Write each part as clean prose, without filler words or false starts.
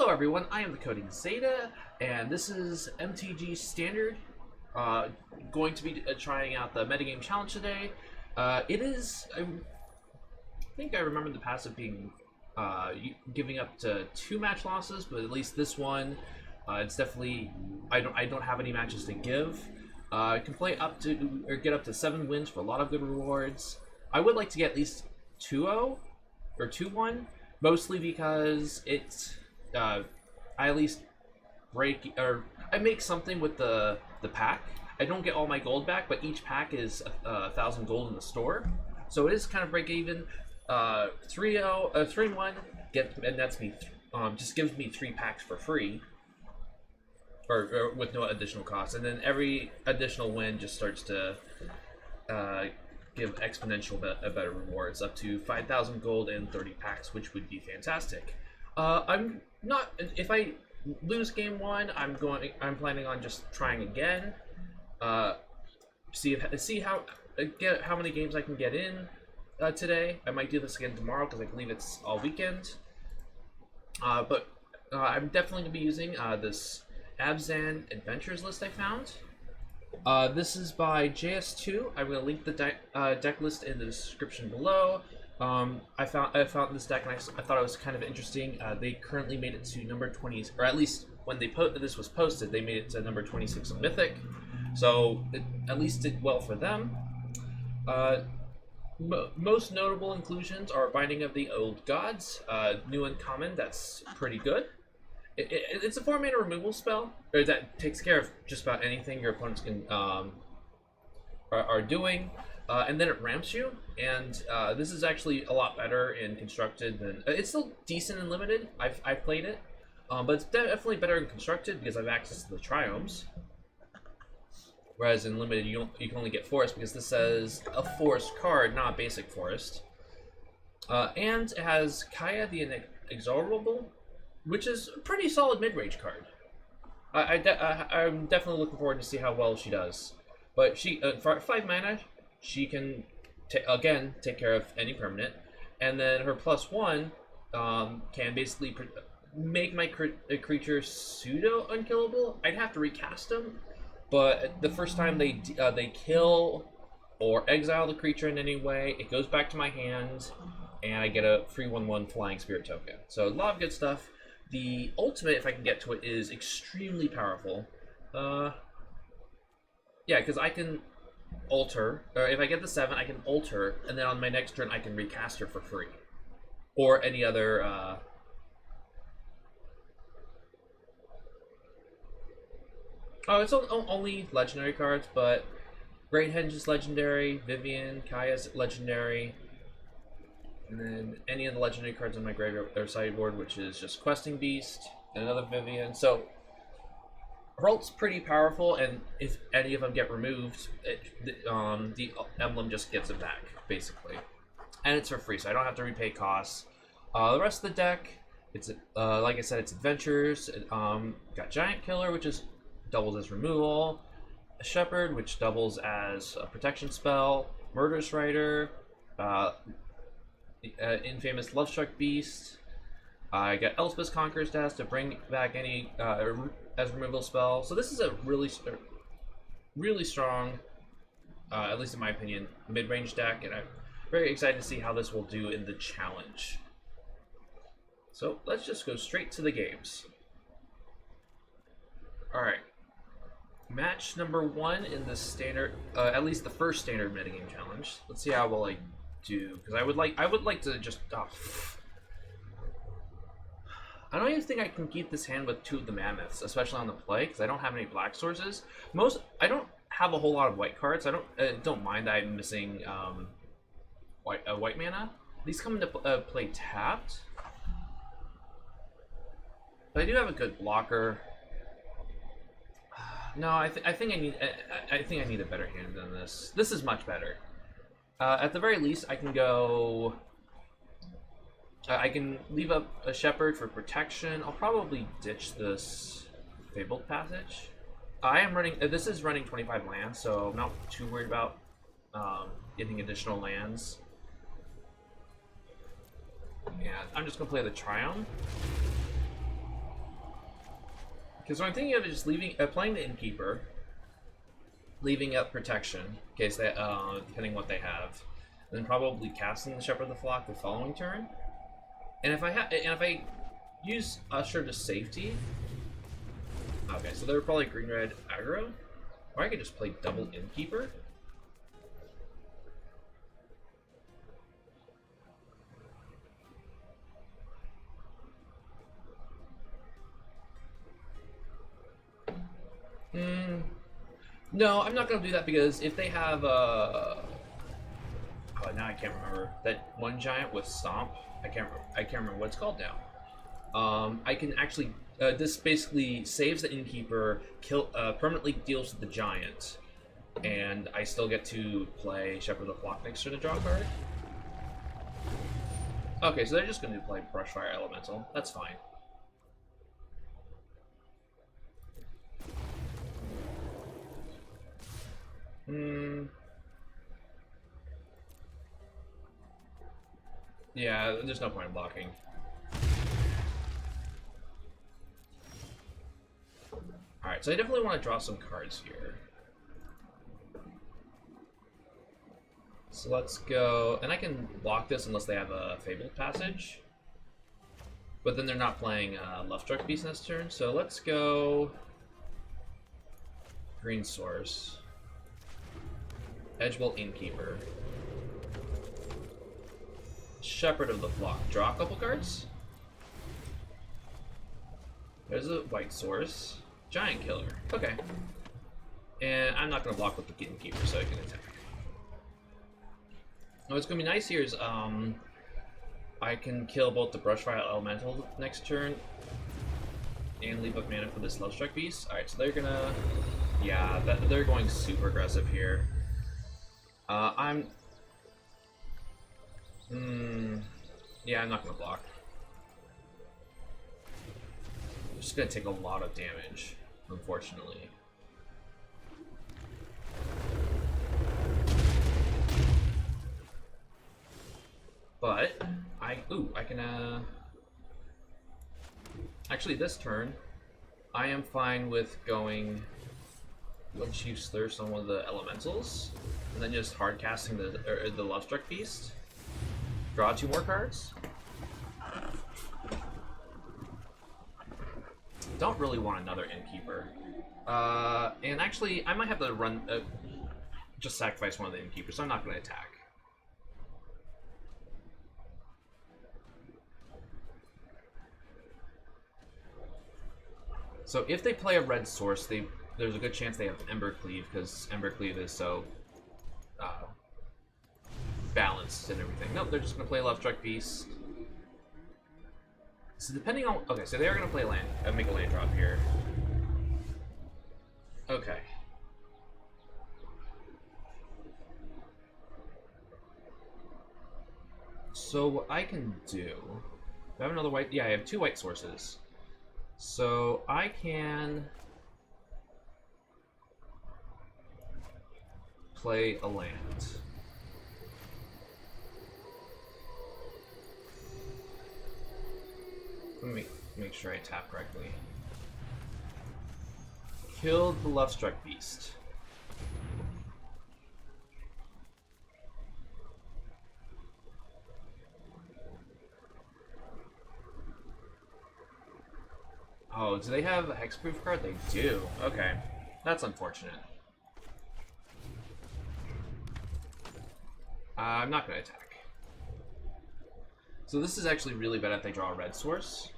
Hello everyone, I am the Coding Zeta, and this is MTG Standard. Going to be trying out the metagame challenge today. It is, I think I remember in the past of being giving up to 2 match losses, but at least this one, it's definitely I don't have any matches to give. I can play up to or get up to 7 wins for a lot of good rewards. I would like to get at least 2-0 or 2-1, mostly because it's I at least break or I make something with the pack. I don't get all my gold back, but each pack is 1,000 gold in the store, so it is kind of break even. 3-0, 3-1, and that's me. Just gives me 3 packs for free, or with no additional cost, and then every additional win just starts to give exponential better rewards, up to 5,000 gold and 30 packs, which would be fantastic. I'm not. If I lose game 1, I'm planning on just trying again. See how many games I can get in today. I might do this again tomorrow because I believe it's all weekend. But I'm definitely gonna be using this Abzan Adventures list I found. This is by JS2. I'm going to link the deck list in the description below. I found this deck and I thought it was kind of interesting. They currently made it to number 20, or at least when this was posted, they made it to number 26 on Mythic. So it at least did well for them. Most notable inclusions are Binding of the Old Gods, new and common. That's pretty good. It's a 4-mana removal spell that takes care of just about anything your opponents can are doing, and then it ramps you. And this is actually a lot better in constructed than it's still decent in limited. I've played it, but it's definitely better in constructed because I have access to the triomes. Whereas in limited, you can only get forest because this says a forest card, not a basic forest. And it has Kaya the Inexorable, which is a pretty solid mid-range card. I'm definitely looking forward to see how well she does. But she, for 5 mana, she can again take care of any permanent, and then her +1 can basically make my creature pseudo unkillable. I'd have to recast them, but the first time they kill or exile the creature in any way, it goes back to my hand, and I get a free 1/1 Flying Spirit token. So a lot of good stuff. The ultimate, if I can get to it, is extremely powerful. Yeah, because I can alter, or if I get the 7, I can alter, and then on my next turn I can recast her for free. Or any other, Oh, it's only legendary cards, but Great Henge is legendary, Vivian, Kaya's legendary, and then any of the legendary cards on my graveyard or sideboard, which is just Questing Beast and another Vivian. So her ult's pretty powerful, and if any of them get removed, the emblem just gets it back, basically. And it's for free, so I don't have to repay costs. The rest of the deck, it's like I said, it's adventures. Got Giant Killer, which doubles as removal. A Shepherd, which doubles as a protection spell. Murderous Rider. Infamous Lovestruck Beast. I got Elspeth's Conqueror's Death to bring back any as removal spell. So this is a really strong, at least in my opinion, mid-range deck, and I'm very excited to see how this will do in the challenge. So let's just go straight to the games. All right, match number 1 in the standard, at least the first standard metagame challenge. Let's see how well I do, because I would like to just I don't even think I can keep this hand with 2 of the mammoths, especially on the play, because I don't have any black sources. I don't have a whole lot of white cards. I don't mind that I'm missing white mana. These come into play tapped, but I do have a good blocker. No, I think I need a better hand than this. This is much better. At the very least, I can go. I can leave up a Shepherd for protection. I'll probably ditch this Fabled Passage. I am running. This is running 25 lands, so I'm not too worried about getting additional lands. And I'm just gonna play the Triumph. Because what I'm thinking of is just playing the Innkeeper, leaving up protection in case they, depending what they have, and then probably casting the Shepherd of the Flock the following turn. And if I use Usher to safety, okay, so they're probably green-red aggro, or I could just play double Innkeeper. No, I'm not gonna do that because if they have oh, now I can't remember that one giant with Stomp. I can't remember what it's called now. I can actually this basically saves the Innkeeper, permanently deals with the giant, and I still get to play Shepherd of the Flock next turn to draw a card. Okay, so they're just gonna play Brushfire Elemental. That's fine. Yeah, there's no point in blocking. Alright, so I definitely want to draw some cards here. So let's go, and I can block this unless they have a Fabled Passage. But then they're not playing Lovestruck Beast next turn, so let's go Green Source. Edgebolt Innkeeper. Shepherd of the Flock. Draw a couple cards. There's a White Source. Giant Killer. Okay. And I'm not going to block with the Innkeeper, so I can attack. What's going to be nice here is I can kill both the Brushfire Elemental next turn and leave up mana for this Lovestruck Beast. Alright, so they're going to... Yeah, they're going super aggressive here. Yeah, I'm not gonna block. I'm just gonna take a lot of damage, unfortunately. But I can actually this turn I am fine with going Windchief's Thirst on one of the elementals, and then just hard casting the Lovestruck Beast. Draw 2 more cards. Don't really want another Innkeeper. And actually, I might have to run just sacrifice one of the Innkeepers, so I'm not going to attack. So if they play a red source, there's a good chance they have Embercleave, because Embercleave is so balanced and everything. Nope, they're just going to play Lovestruck Beast. So depending on... Okay, so they are going to play land, make a land drop here. Okay. So what I can do... Do I have another white? Yeah, I have 2 white sources. So I can... play a land. Let me make sure I tap correctly. Killed the Lovestruck Beast. Oh, do they have a hexproof card? They do. Okay. That's unfortunate. I'm not going to attack. So this is actually really bad if they draw a red source.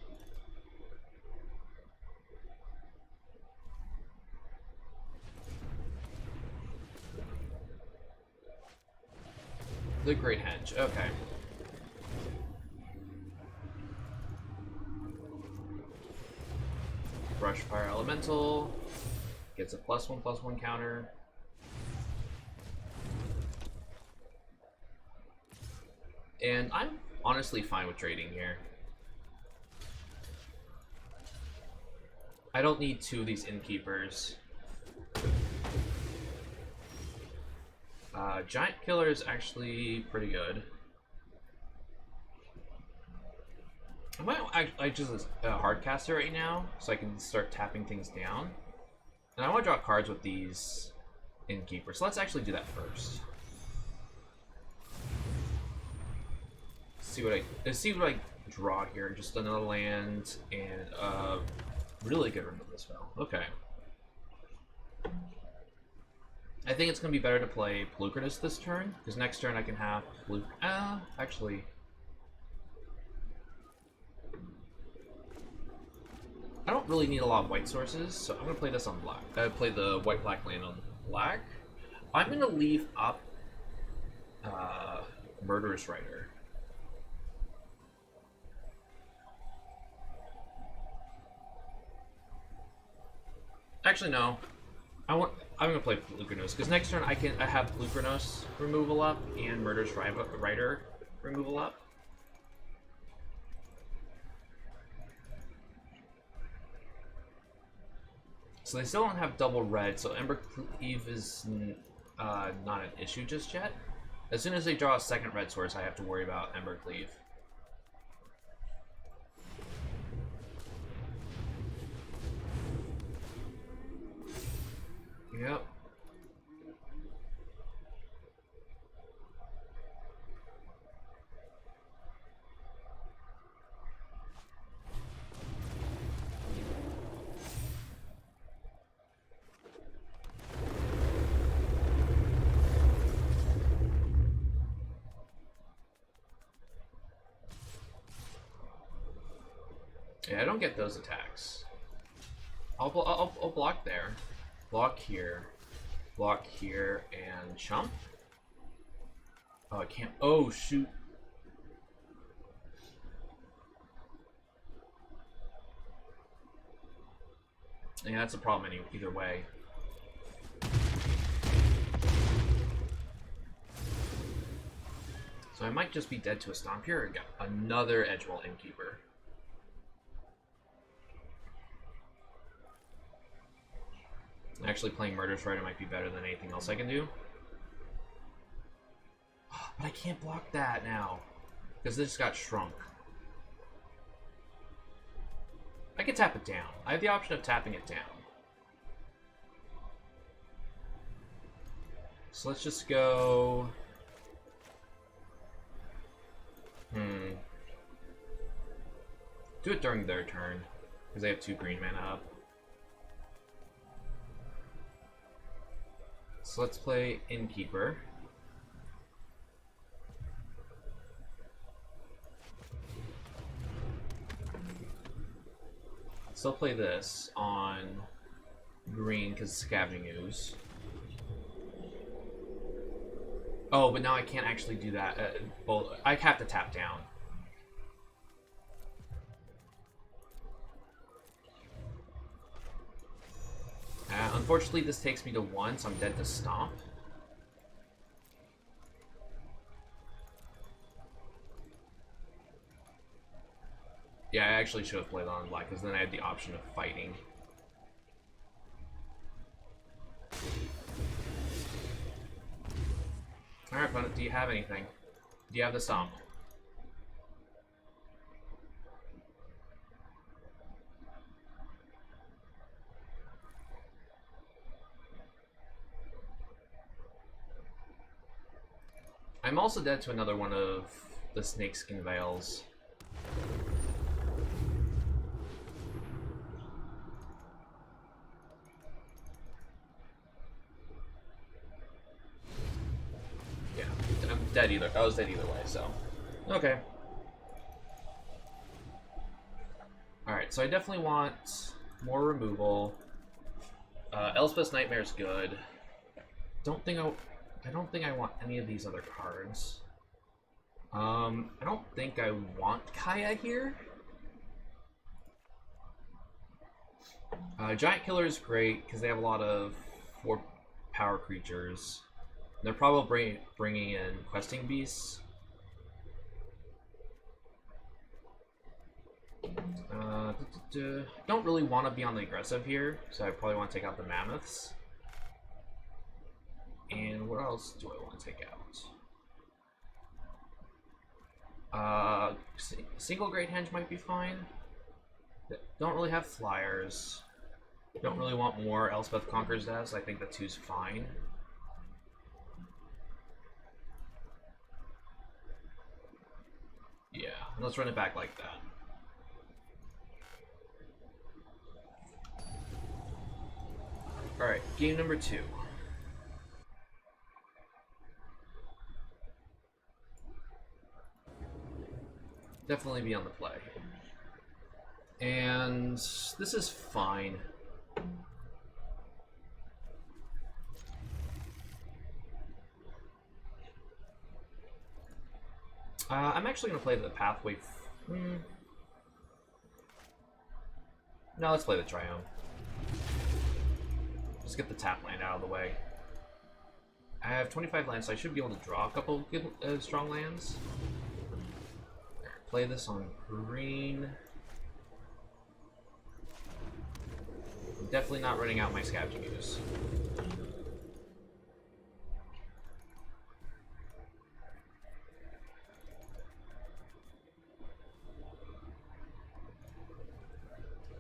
The Great Henge. Okay. Brushfire Elemental. Gets a +1/+1 counter. And I'm honestly fine with trading here. I don't need 2 of these Innkeepers. Giant Killer is actually pretty good. I just a hardcaster right now, so I can start tapping things down. And I want to draw cards with these Innkeepers. So let's actually do that first. See what I draw here. Just another land and really good removal spell. Okay. I think it's gonna be better to play Pelukrinus this turn, because next turn I can have actually. I don't really need a lot of white sources, so I'm gonna play this on black. Play the white-black land on black. I'm gonna leave up Murderous Rider. Actually, no. I'm gonna play Pelukrinus because next turn I have Pelukrinus removal up and Murderous Rider removal up. So they still don't have double red, so Embercleave is not an issue just yet. As soon as they draw a second red source, I have to worry about Embercleave. Yep. Yeah, I don't get those attacks. I'll block there. Block here, and chump. Oh, I can't. Oh, shoot. Yeah, that's a problem either way. So I might just be dead to a stomp here and get another Edgewall Innkeeper. Actually, playing Murderous Rider might be better than anything else I can do. But I can't block that now, because this got shrunk. I can tap it down. I have the option of tapping it down. So let's just go... Do it during their turn, because they have 2 green mana up. So let's play Innkeeper. Still play this on green because Scavenging Ooze. Oh, but now I can't actually do that. Well, I have to tap down. Unfortunately, this takes me to 1, so I'm dead to stomp. Yeah, I actually should have played on black, because then I had the option of fighting. Alright, opponent, do you have anything? Do you have the stomp? I'm also dead to another one of the Snakeskin Veils. Yeah, I'm dead either. I was dead either way, so. Okay. Alright, so I definitely want more removal. Elspeth's Nightmare's good. I don't think I want any of these other cards. I don't think I want Kaya here. Giant Killer is great because they have a lot of 4 power creatures. They're probably bringing in Questing Beasts. Don't really want to be on the aggressive here, so I probably want to take out the Mammoths. And what else do I want to take out? Single Great Henge might be fine. Don't really have flyers. Don't really want more Elspeth Conquers Deaths. I think the 2's fine. Yeah, let's run it back like that. Alright, game number 2. Definitely be on the play. And this is fine. I'm actually going to play the Pathway. No, let's play the Triome. Just get the tap land out of the way. I have 25 lands, so I should be able to draw a couple good, strong lands. Play this on green. I'm definitely not running out my Scavenging Ooze.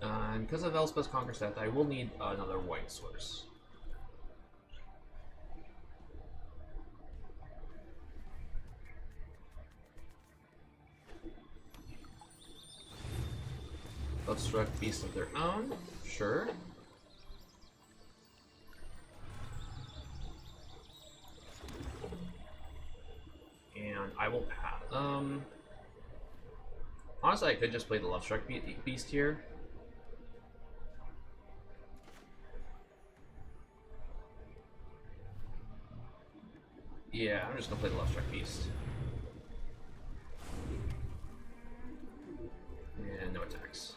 And because of Elspeth's Conquer's Death, I will need another white source. Let's select Beasts of their own. Sure. And I will pass. Honestly, I could just play the Lovestruck Beast here. Yeah, I'm just gonna play the Lovestruck Beast. And no attacks.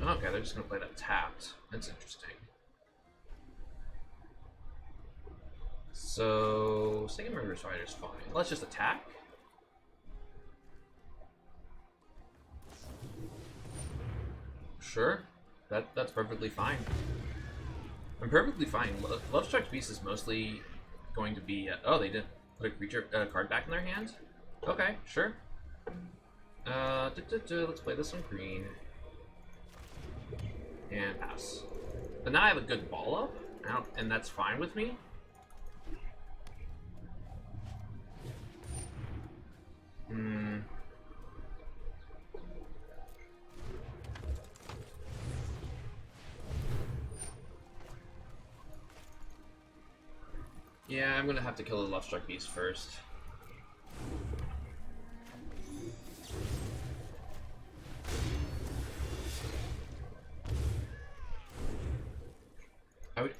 Okay, they're just gonna play that tapped. That's interesting. So, Second Murderous Rider's fine. Let's just attack. Sure, that's perfectly fine. I'm perfectly fine. Lovestruck Beast is mostly going to be. Oh, they didn't put a creature card back in their hand. Okay, sure. Let's play this on green. And pass. But now I have a good ball up, and that's fine with me. Yeah, I'm gonna have to kill the Lovestruck Beast first.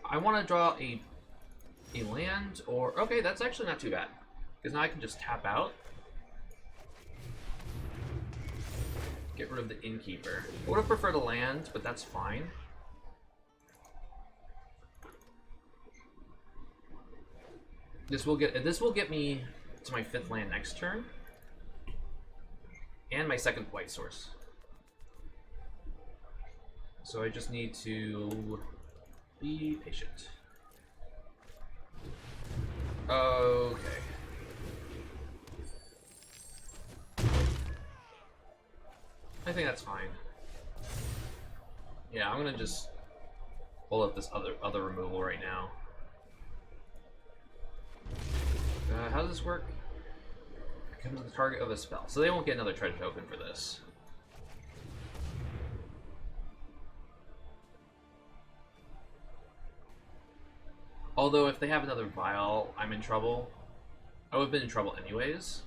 I want to draw a land, or okay, that's actually not too bad, because now I can just tap out, get rid of the Innkeeper. I would have preferred a land, but that's fine. This will get me to my 5th land next turn, and my 2nd white source. So I just need to be patient. Okay. I think that's fine. Yeah, I'm gonna just pull up this other removal right now. How does this work? It comes to the target of a spell, so they won't get another treasure token for this. Although if they have another vial, I'm in trouble. I would have been in trouble anyways.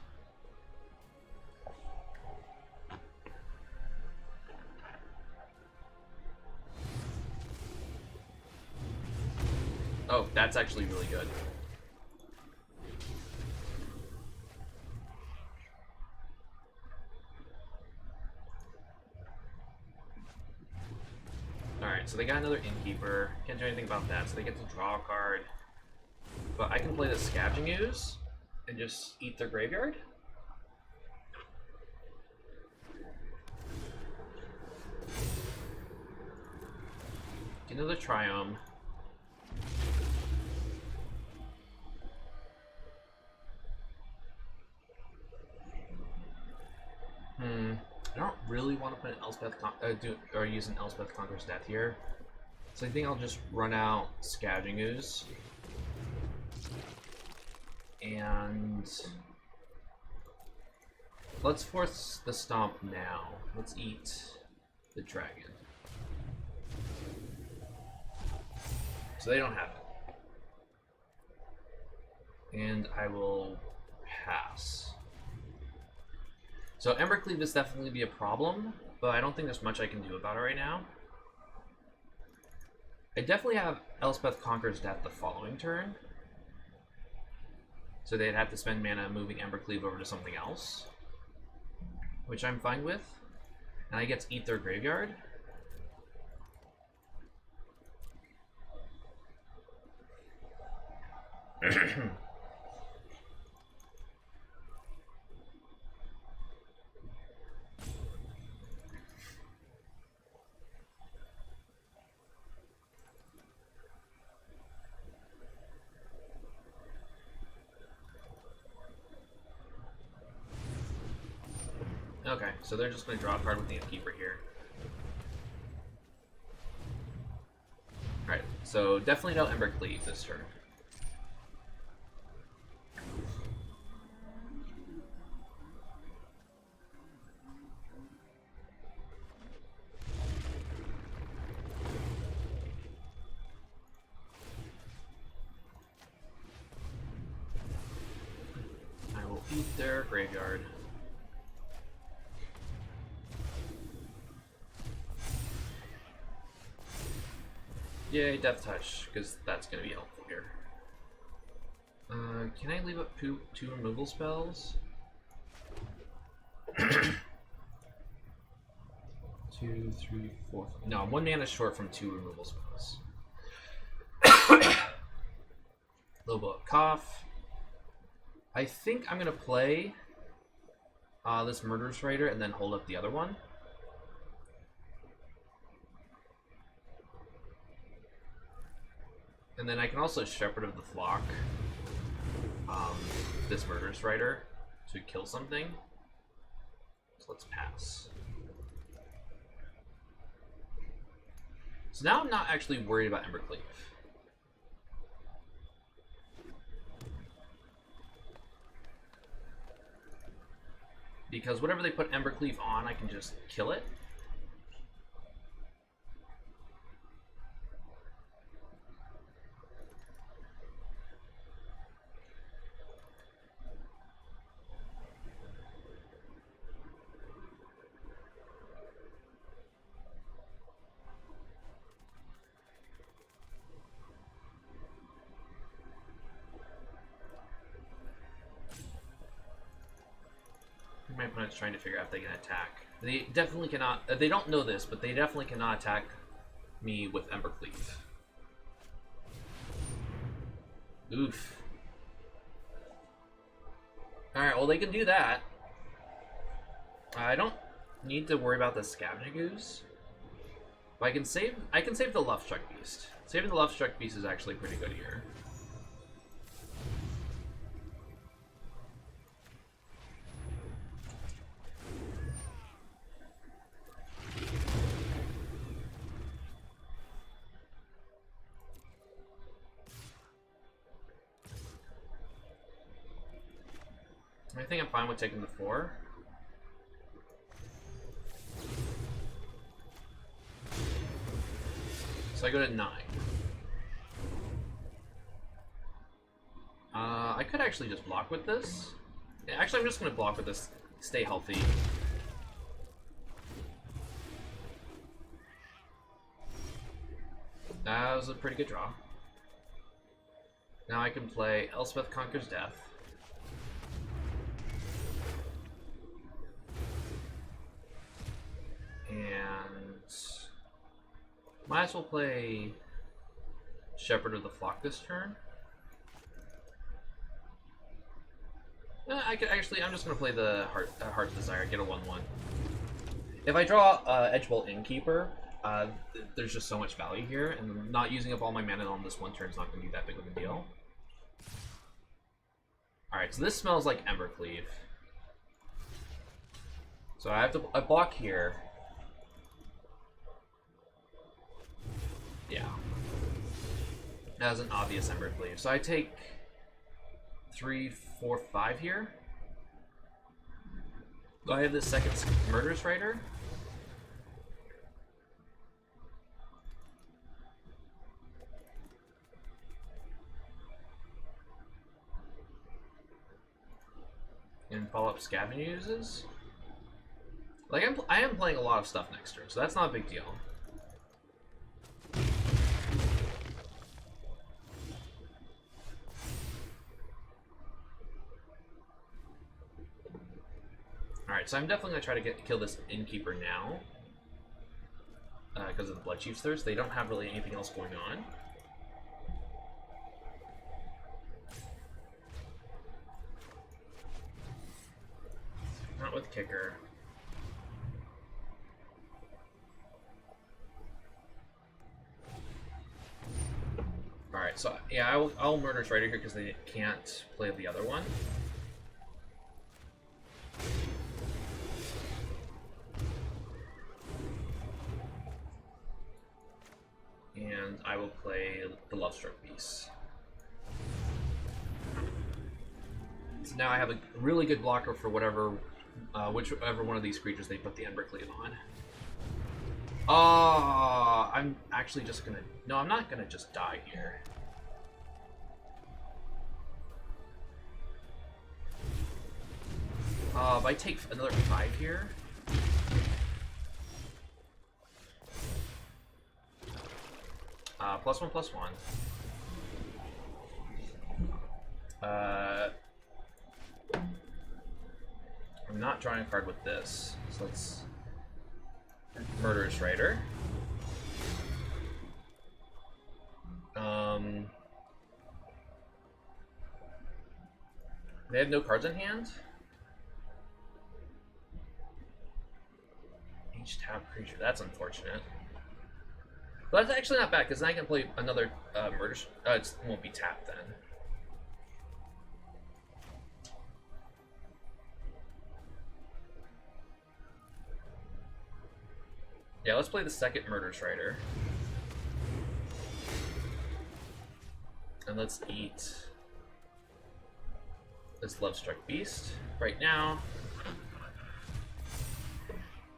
Oh, that's actually really good. they got another Innkeeper. Can't do anything about that, so they get to draw a card. But I can play the Scavenging Ooze and just eat their graveyard. Get another Triome. I don't really want to put an Elspeth use an Elspeth Conqueror's Death here, so I think I'll just run out Scavenging Ooze, and let's force the Stomp now. Let's eat the dragon, so they don't have it, and I will pass. So Embercleave is definitely be a problem, but I don't think there's much I can do about it right now. I definitely have Elspeth Conqueror's Death the following turn, so they'd have to spend mana moving Embercleave over to something else, which I'm fine with, and I get to eat their graveyard. Okay, so they're just going to draw a card with the Innkeeper here. Alright, so definitely no Embercleave this turn. I will eat their graveyard. Yay, Death Touch, because that's going to be helpful here. Can I leave up two removal spells? 2, 3, 4. No, I'm 1 mana short from 2 removal spells. Lobo of Cough. I think I'm going to play this Murderous Rider and then hold up the other one. And then I can also Shepherd of the Flock this Murderous Rider to kill something. So let's pass. So now I'm not actually worried about Embercleave. Because whatever they put Embercleave on, I can just kill it. My opponent's trying to figure out if they can attack. They definitely cannot. They don't know this, but they definitely cannot attack me with Embercleave. Oof. Alright, well, they can do that. I don't need to worry about the Scavenging Ooze. But I can save the Luftstruck Beast. Saving the Luftstruck Beast is actually pretty good here. I think I'm fine with taking the 4. So I go to 9. I could actually just block with this. Yeah, actually, I'm just going to block with this. Stay healthy. That was a pretty good draw. Now I can play Elspeth Conquers Death. And Might as well play Shepherd of the Flock this turn. I could actually. I'm just gonna play the Heart's Desire. Get a 1/1. If I draw Edgebolt Innkeeper, there's just so much value here, and not using up all my mana on this one turn is not gonna be that big of a deal. All right, so this smells like Embercleave. So I block here. Yeah. That was an obvious Embercleave. So I take 3, 4, 5 here. Do I have this second Murderous Rider? And follow up Scavenging Uses? Like, I am playing a lot of stuff next turn, so that's not a big deal. Alright, so I'm definitely going to try to kill this Innkeeper now. Because of the Bloodchief's Thirst. They don't have really anything else going on. Not with Kicker. Alright, so yeah, I'll Murderous Rider here because they can't play the other one. And I will play the Lovestruck Beast. So now I have a really good blocker for whichever one of these creatures they put the Embercleave on. I'm actually just gonna... No, I'm not gonna just die here. If I take another 5 here... +1/+1. I'm not drawing a card with this, so let's Murderous Rider. They have no cards in hand. Each tap creature. That's unfortunate. But that's actually not bad, because then I can play another murder. It won't be tapped then. Yeah, let's play the second Murderous Rider. And let's eat this Lovestruck Beast right now.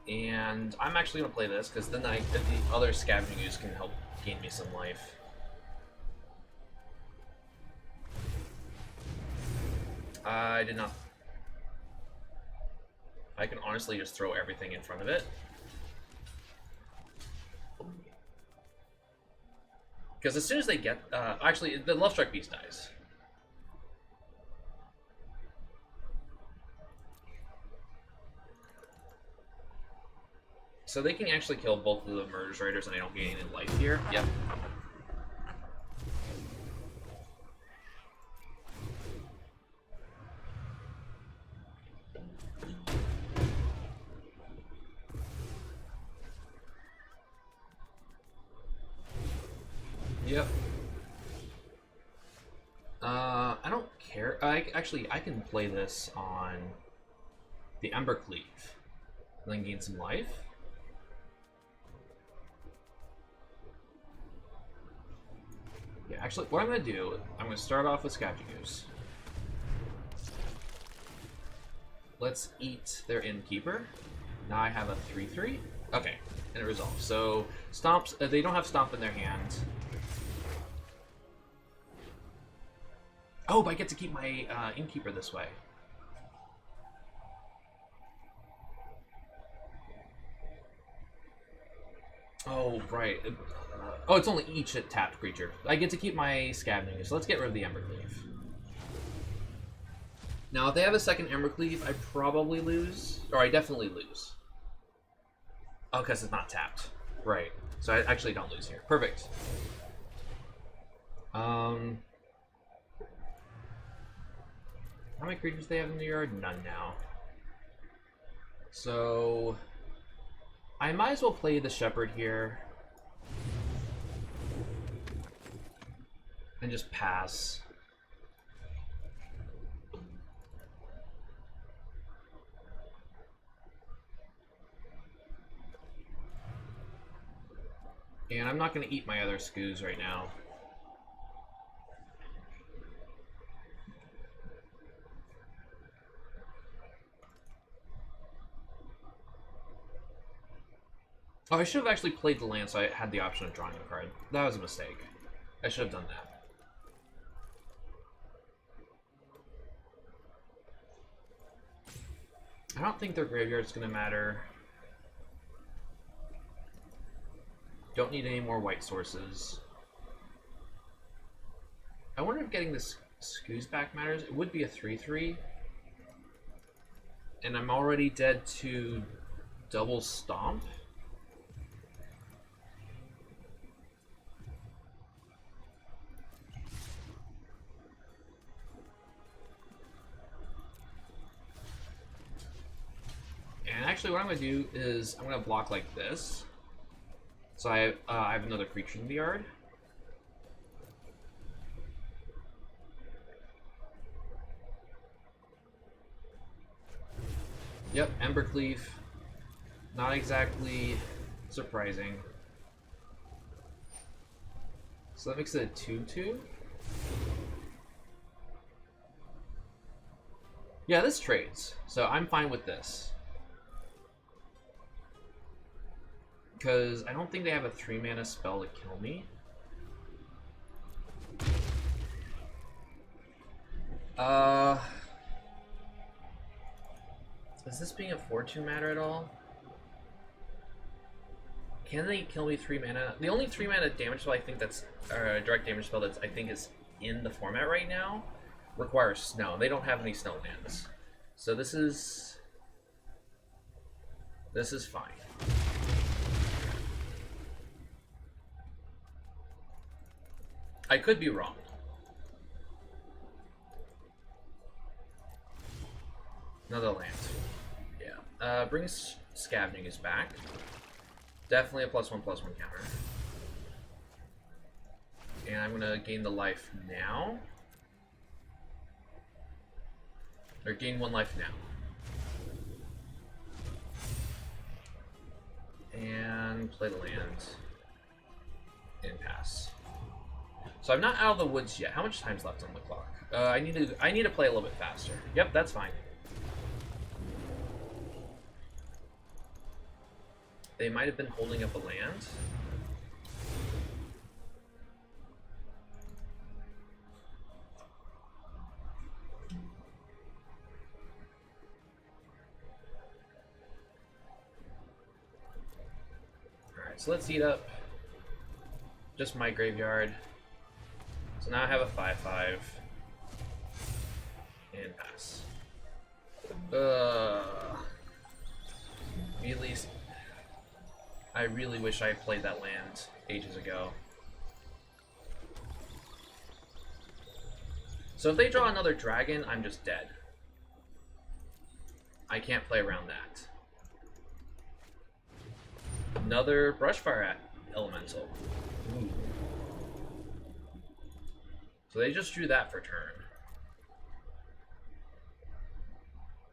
And I'm actually going to play this, because then the other Scavenging Use can help gain me some life. I did not... I can honestly just throw everything in front of it. Because as soon as they get... actually, the Lovestruck Beast dies. So they can actually kill both of the Murderous Riders and I don't gain any life here. Yep. Yep. I don't care. Actually, I can play this on the Embercleave and then gain some life. Yeah, actually, what I'm going to do, I'm going to start off with Scavenging Use. Let's eat their Innkeeper. Now I have a 3/3. Okay, and it resolves. So, Stomps, they don't have Stomp in their hand. Oh, but I get to keep my Innkeeper this way. Oh, right. Oh, it's only each tapped creature. I get to keep my Scavenging, so let's get rid of the Embercleave. Now, if they have a second Embercleave, I probably lose. Or I definitely lose. Oh, because it's not tapped. Right. So I actually don't lose here. Perfect. How many creatures do they have in the yard? None now. So I might as well play the Shepherd here. And just pass. And I'm not going to eat my other Skoos right now. Oh, I should have actually played the land so I had the option of drawing a card. That was a mistake. I should have done that. I don't think their graveyard's going to matter. Don't need any more white sources. I wonder if getting this Skoos back matters. It would be a 3/3. And I'm already dead to double stomp. And actually what I'm going to do is I'm going to block like this. So I have another creature in the yard. Yep, Embercleave. Not exactly surprising. So that makes it a 2/2. Yeah, this trades. So I'm fine with this. Because I don't think they have a 3-mana spell to kill me. Is this being a 4/2 matter at all? Can they kill me 3 mana? The only 3 mana damage spell I think that's direct damage spell that's I think is in the format right now requires snow. They don't have any snow lands, so this is fine. I could be wrong. Another land. Yeah. Brings Scavenging is back. Definitely a +1/+1 counter. And I'm gonna gain the life now. Or gain 1 life now. And play the land. And pass. So I'm not out of the woods yet. How much time's left on the clock? I need to play a little bit faster. Yep, that's fine. They might have been holding up a land. Alright, so let's eat up just my graveyard. So now I have a 5/5 and pass. I really wish I had played that land ages ago. So if they draw another dragon, I'm just dead. I can't play around that. Another Brushfire Elemental. Ooh. So they just drew that for turn.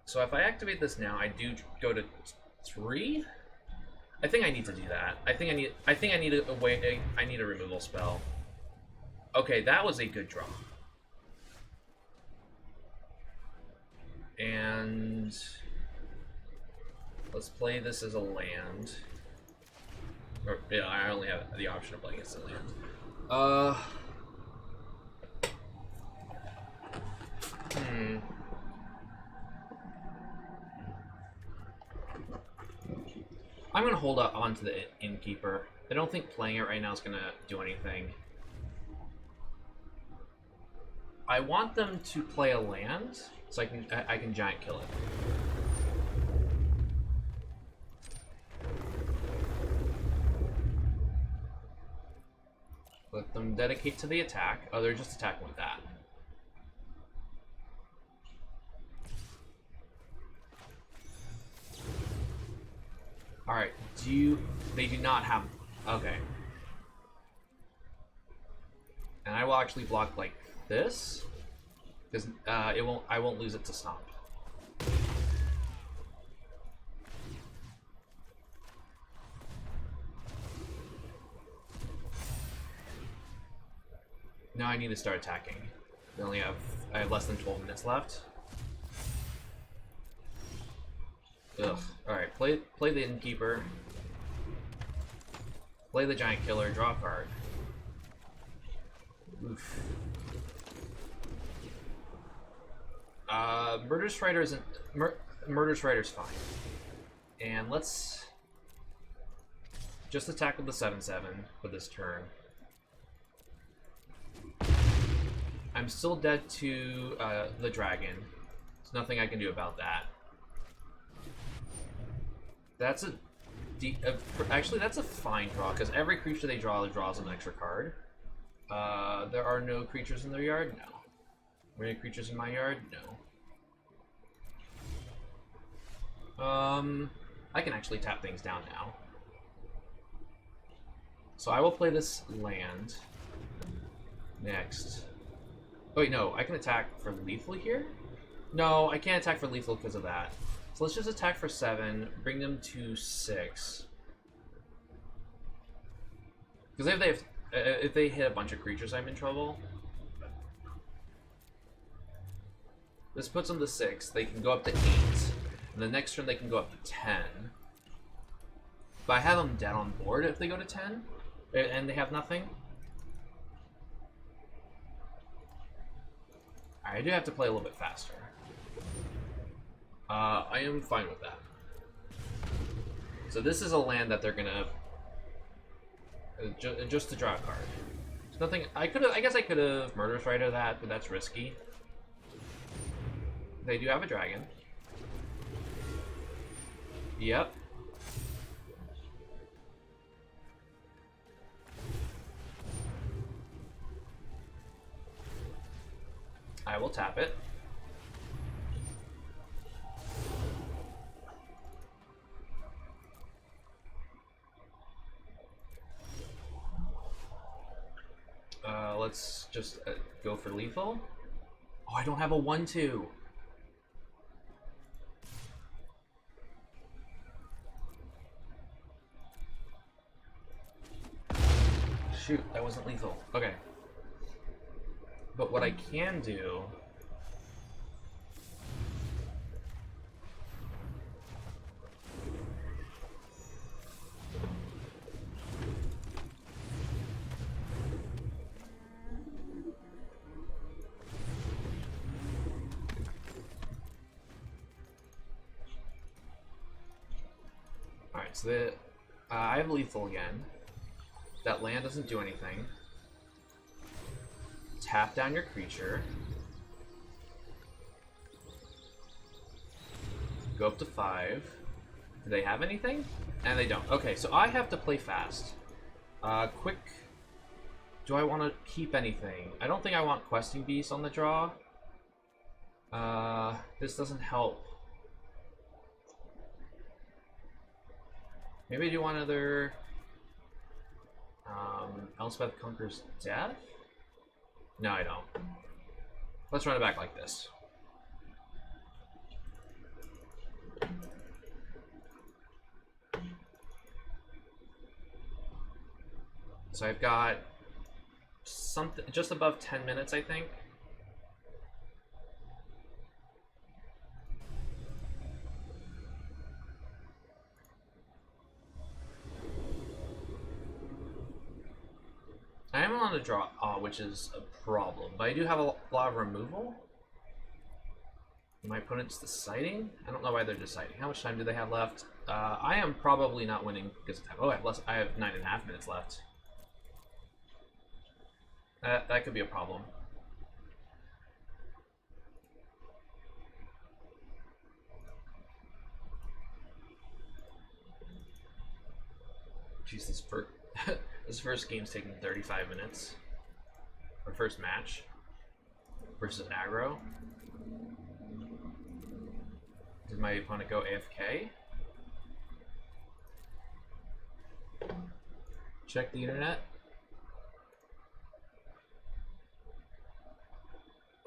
So if I activate this now, I do go to 3. I think I need to do that. I think I need a removal spell. Okay, that was a good draw. And let's play this as a land. Or yeah, I only have the option of playing it as a land. I'm gonna hold on to the Innkeeper. I don't think playing it right now is gonna do anything. I want them to play a land so I can giant kill it. dedicate to the attack. Oh, they're just attacking with that. Alright, they do not have... Okay. And I will actually block like this, because I won't lose it to Stomp. Now I need to start attacking. I have less than 12 minutes left. Ugh. Alright, play the Innkeeper. Play the Giant Killer, draw a card. Oof. Murder Strider isn't... Murder Strider's fine. And let's just attack with the 7/7 for this turn. I'm still dead to the dragon. There's nothing I can do about that. That's actually, that's a fine draw, because every creature they draws an extra card. There are no creatures in their yard? No. Are there any creatures in my yard? No. I can actually tap things down now. So I will play this land next. Oh wait, no, I can attack for lethal here? No, I can't attack for lethal because of that. So let's just attack for 7, bring them to 6. Because if they hit a bunch of creatures, I'm in trouble. This puts them to 6. They can go up to 8. And the next turn they can go up to 10. But I have them dead on board if they go to 10. And they have nothing. I do have to play a little bit faster. I am fine with that. So this is a land that they're gonna just to draw a card. There's nothing I guess I could have Murder Strider that, but that's risky. They do have a dragon. Yep. I will tap it. Let's just go for lethal. Oh, I don't have a 1/2. Shoot, that wasn't lethal. Okay. But what I can do... Alright, so I have lethal again. That land doesn't do anything. Tap down your creature. Go up to 5. Do they have anything? And they don't. Okay, so I have to play fast. Quick. Do I want to keep anything? I don't think I want Questing Beast on the draw. This doesn't help. Maybe I do one other... Elspeth Conquers Death? No, I don't. Let's run it back like this. So I've got something just above 10 minutes, I think. I am on the draw, which is a problem, but I do have a lot of removal. My opponent's deciding? I don't know why they're deciding. How much time do they have left? I am probably not winning because of time. Oh, I have 9.5 minutes left. That could be a problem. Jeez, this first game's taking 35 minutes. first match versus Aggro. Did my opponent go AFK? Check the internet.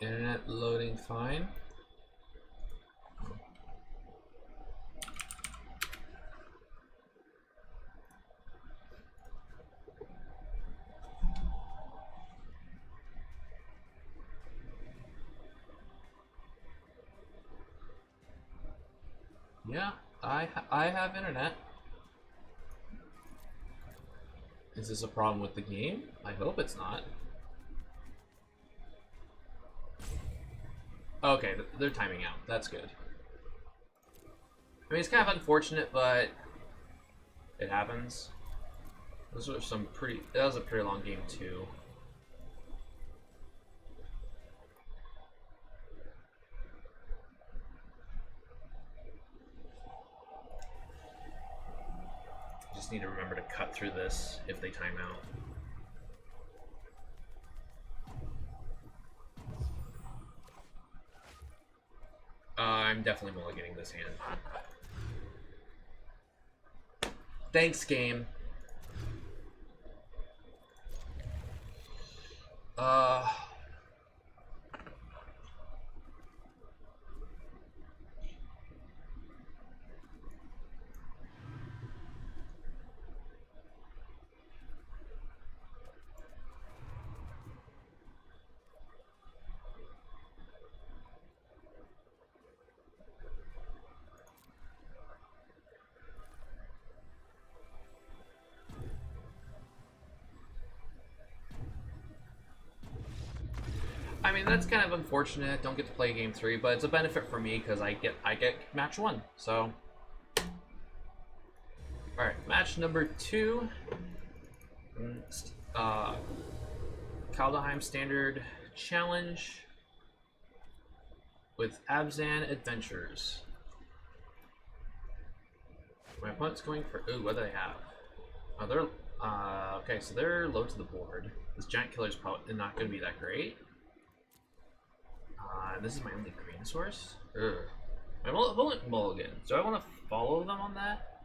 Internet loading fine. Yeah, I have internet. Is this a problem with the game? I hope it's not. Okay, they're timing out. That's good. I mean, it's kind of unfortunate, but it happens. Those were some pretty... That was a pretty long game, too. Just need to remember to cut through this if they time out. I'm definitely mulliganing this hand. Thanks, game. I mean, that's kind of unfortunate. Don't get to play game 3, but it's a benefit for me because I get match 1. So, all right, match number 2. Kaldheim Standard Challenge with Abzan Adventures. My opponent's going for... Ooh, what do they have? Oh, they're... okay, so they're low to the board. This Giant Killer's probably not going to be that great. This is my only green source? Ugh. My opponent mulligans. Do I want to follow them on that?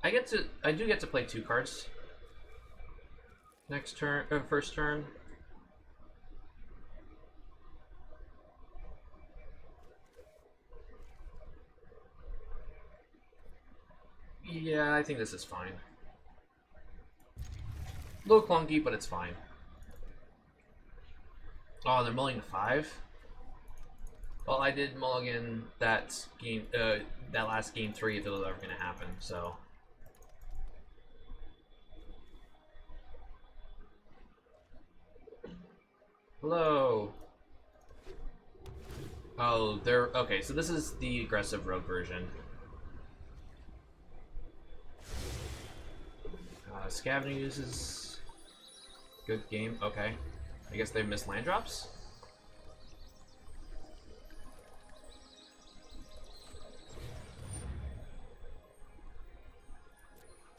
I do get to play 2 cards. Next turn, first turn. Yeah, I think this is fine. A little clunky, but it's fine. Oh, they're mulling to 5? Well, I did mulligan that game, that last game 3 if it was ever going to happen, so... Hello! Oh, they're... Okay, so this is the aggressive rogue version. Scavenging uses... Good game, okay. I guess they missed land drops?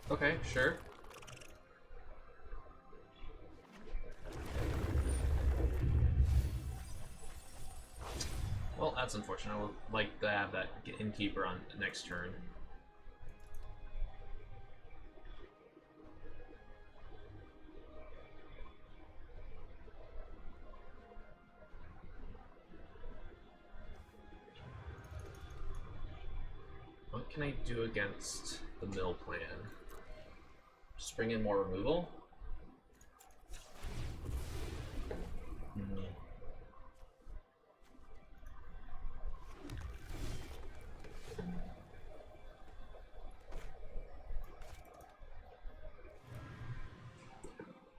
Okay, sure. Well, that's unfortunate. I would like to have that innkeeper on the next turn. What can I do against the mill plan? Just bring in more removal?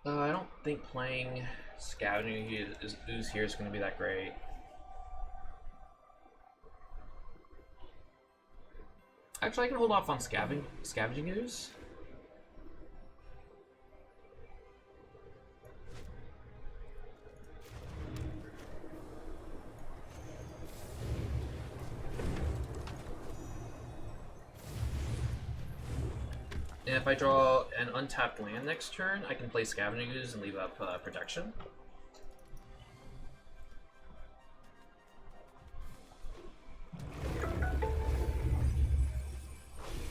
I don't think playing Scavenging Ooze here is going to be that great. Actually, I can hold off on Scavenging Ooze. And if I draw an untapped land next turn, I can play Scavenging Ooze and leave up protection.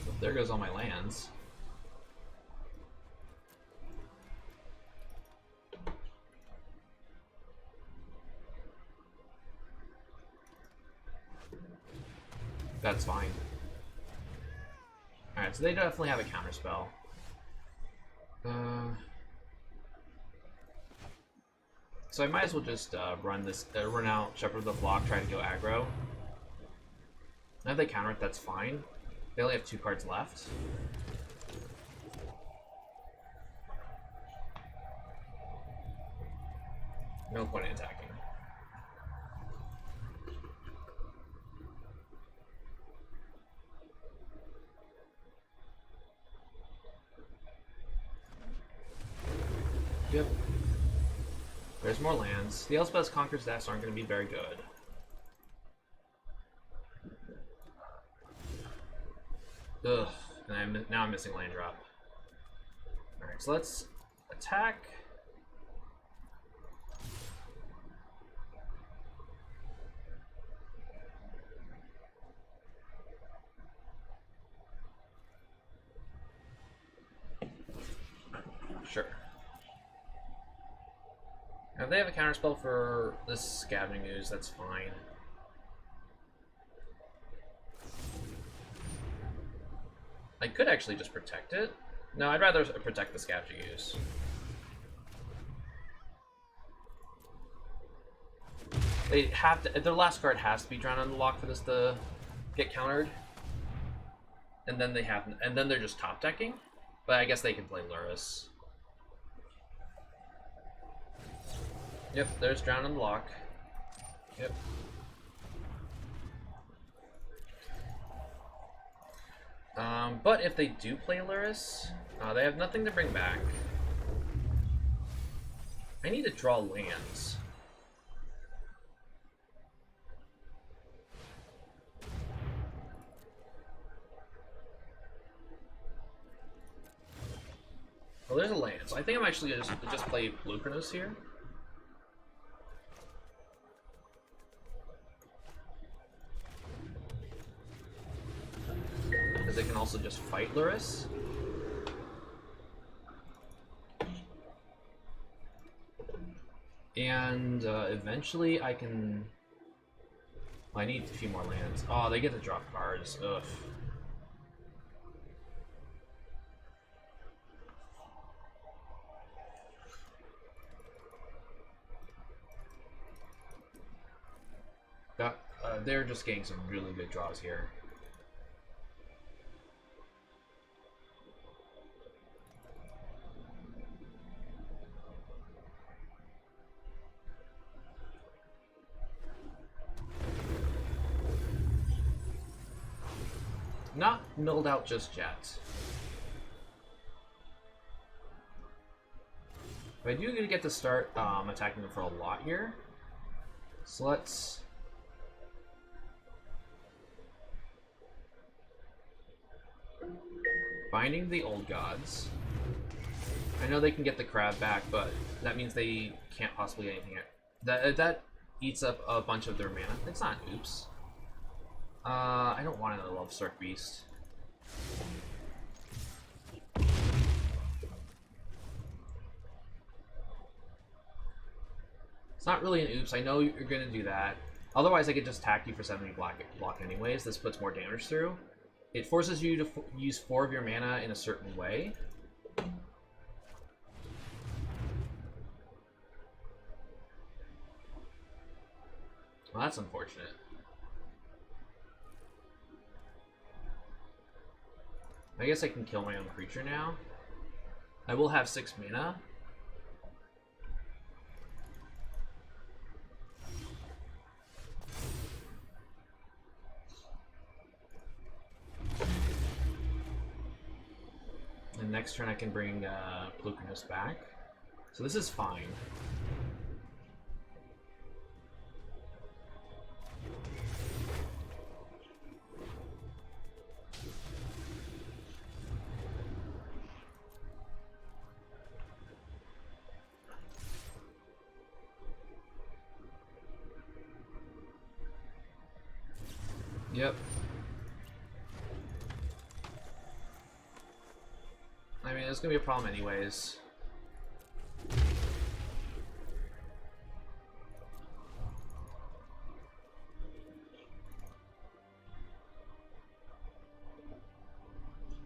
So there goes all my lands. That's fine. Alright, so they definitely have a counterspell. So I might as well just run out Shepherd of the Flock, try to go aggro. Now if they counter it, that's fine. They only have 2 cards left. No point in attacking. Yep. There's more lands. The Elspeth's Conqueror's decks aren't going to be very good. Ugh. And now I'm missing land drop. Alright, so let's attack. Sure. Now, if they have a counterspell for this Scavenging Ooze, that's fine. I could actually just protect it. No, I'd rather protect the Scavenging Ooze. They have to. Their last card has to be drawn on the lock for this to get countered. And then they're just top decking. But I guess they can play Lurrus. Yep, there's Drown on the Lock. Yep. But if they do play Lurrus, they have nothing to bring back. I need to draw lands. Well, there's a land, so I think I'm actually going to just play Lucranos here. Because they can also just fight Lurrus. And eventually I can... Well, I need a few more lands. Oh, they get to drop cards. Ugh. They're just getting some really good draws here. Not milled out just yet. But I do get to start attacking them for a lot here. So let's... Binding the Old Gods. I know they can get the crab back, but that means they can't possibly get anything. That eats up a bunch of their mana. It's not an oops. I don't want another Love-Struck Beast. It's not really an oops. I know you're going to do that. Otherwise, I could just attack you for 70 block anyways. This puts more damage through. It forces you to use 4 of your mana in a certain way. Well, that's unfortunate. I guess I can kill my own creature now. I will have 6 mana. And next turn I can bring Lucranos back. So this is fine. Yep. I mean, it's gonna be a problem anyways.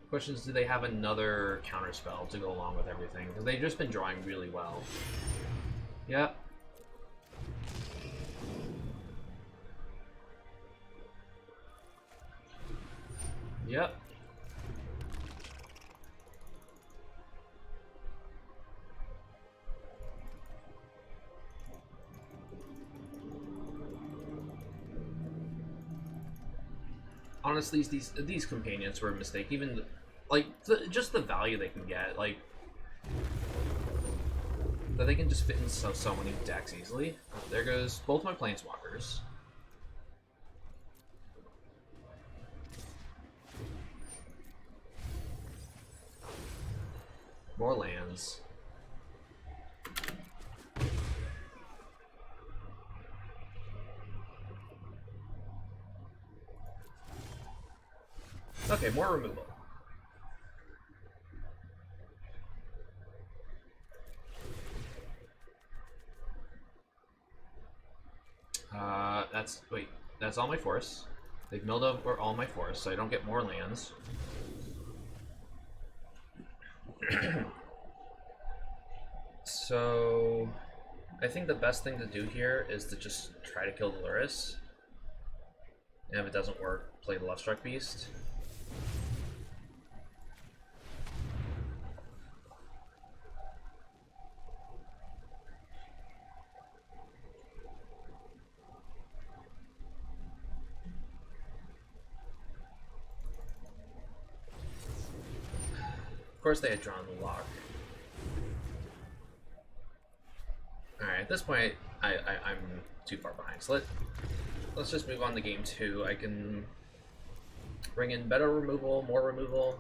Question is, do they have another counterspell to go along with everything? Because they've just been drawing really well. Yep. Yep. Honestly, these companions were a mistake. Even like just the value they can get, like that they can just fit in so many decks easily. There goes both my planeswalkers. More lands. Okay, more removal. That's all my force. They've milled over all my force, so I don't get more lands. So I think the best thing to do here is to just try to kill Dolores. And if it doesn't work, play the Lovestruck Beast. Of course they had drawn the lock. Alright, at this point, I'm too far behind. So let's just move on to game 2. I can bring in better removal, more removal.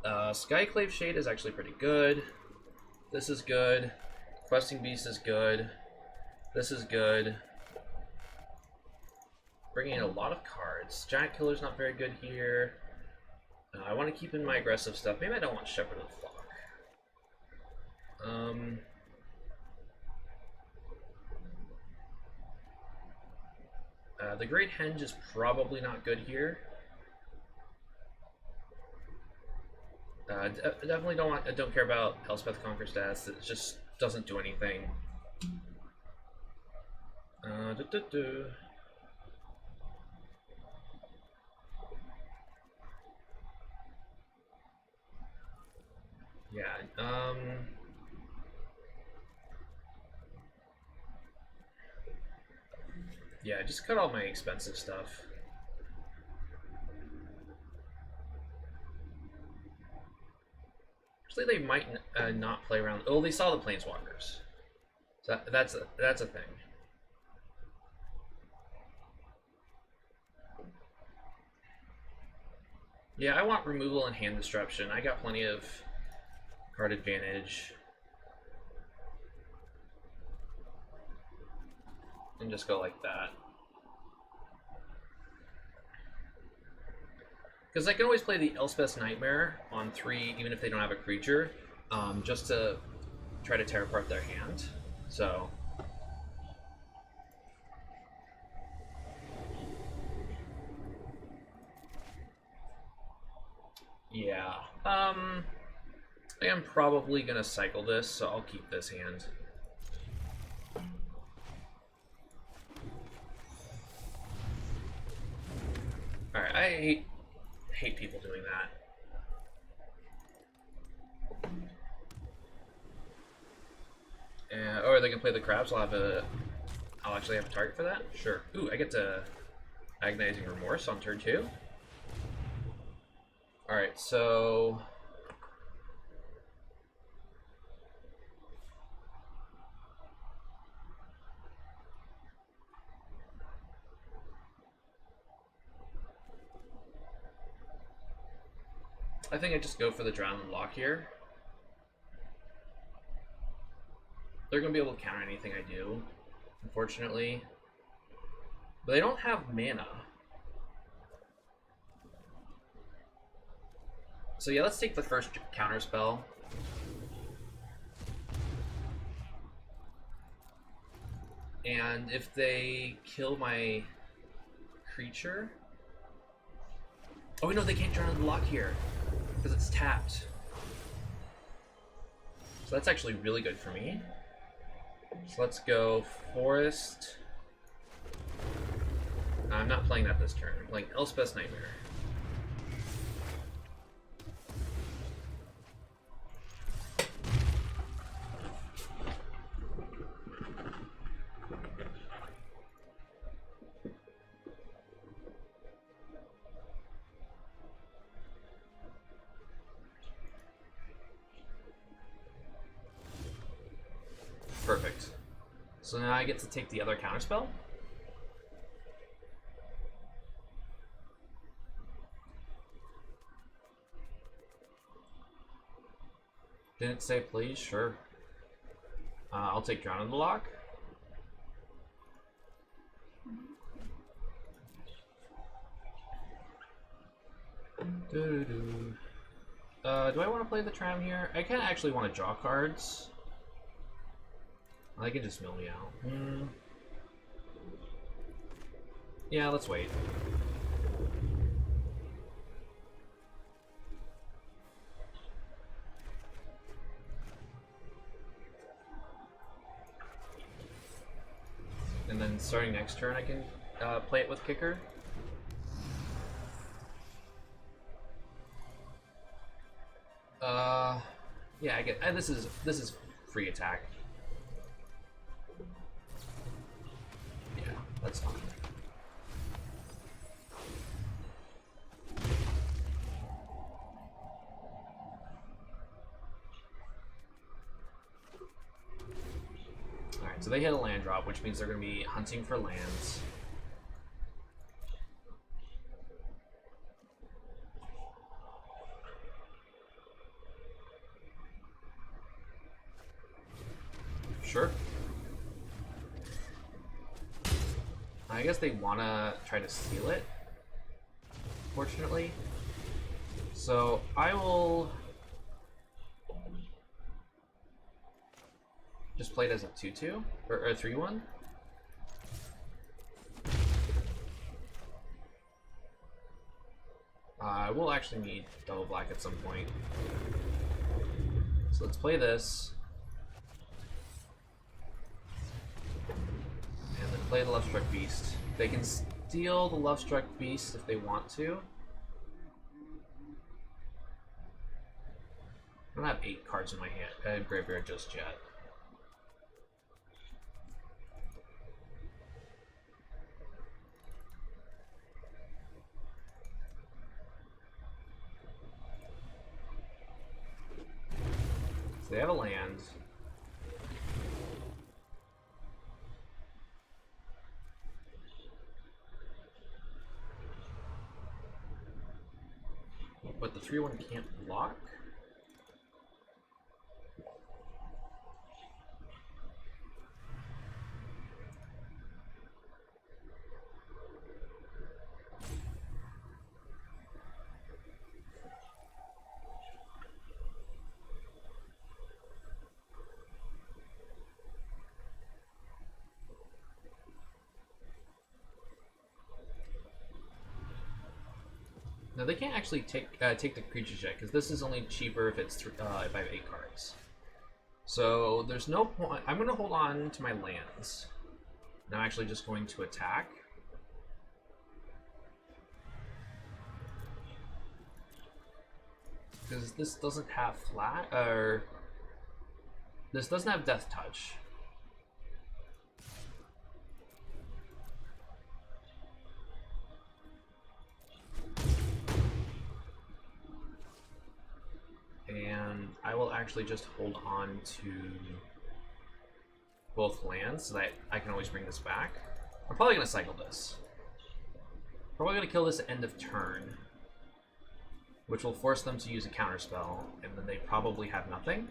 Skyclave Shade is actually pretty good. This is good. Questing Beast is good. This is good. Bringing in a lot of cards. Giant Killer's not very good here. I want to keep in my aggressive stuff. Maybe I don't want Shepherd of the Flock. The Great Henge is probably not good here. Definitely don't care about Elspeth Conquer's Death. It just doesn't do anything. Yeah, yeah, just cut all my expensive stuff. Actually, they might not play around. Oh, they saw the Planeswalkers. So that's a thing. Yeah, I want removal and hand disruption. I got plenty of card advantage. And just go like that. Because I can always play the Elspeth's Nightmare on 3, even if they don't have a creature, just to try to tear apart their hand. So yeah, I am probably gonna cycle this, so I'll keep this hand. All right, I hate people doing that. Or they can play the crabs. I'll actually have a target for that. Sure. Ooh, I get to Agonizing Remorse on turn 2. All right, so I think I just go for the Drown and Lock here. They're going to be able to counter anything I do, unfortunately. But they don't have mana. So yeah, let's take the first counter spell. And if they kill my creature... Oh no, they can't turn on the lock here because it's tapped. So that's actually really good for me. So let's go Forest. I'm not playing that this turn. I'm playing Elspeth's Nightmare. Perfect. So now I get to take the other counterspell. Didn't say please, sure. I'll take Drown in the Lock. Do I want to play the Tram here? I kind of actually want to draw cards. I can just mill me out. Yeah, let's wait. And then starting next turn, I can play it with Kicker. Yeah, I get. This is free attack. Yeah, that's fine. All right, so they hit a land drop, which means they're going to be hunting for lands. Sure. I guess they want to try to steal it, fortunately. So I will just play it as a 2/2 or a 3/1. I will actually need double black at some point. So let's play this. And then play the Lovestruck Beast. They can steal the Lovestruck Beast if they want to. I don't have 8 cards in my hand, graveyard just yet. So they have a land. But the 3/1 can't block. No, they can't actually take the creatures yet, because this is only cheaper if it's if I have 8 cards. So there's no point. I'm going to hold on to my lands. And I'm actually just going to attack. Because this doesn't have flat, or this doesn't have Death Touch. And I will actually just hold on to both lands so that I can always bring this back. I'm probably going to cycle this. Probably going to kill this at end of turn, which will force them to use a counterspell, and then they probably have nothing.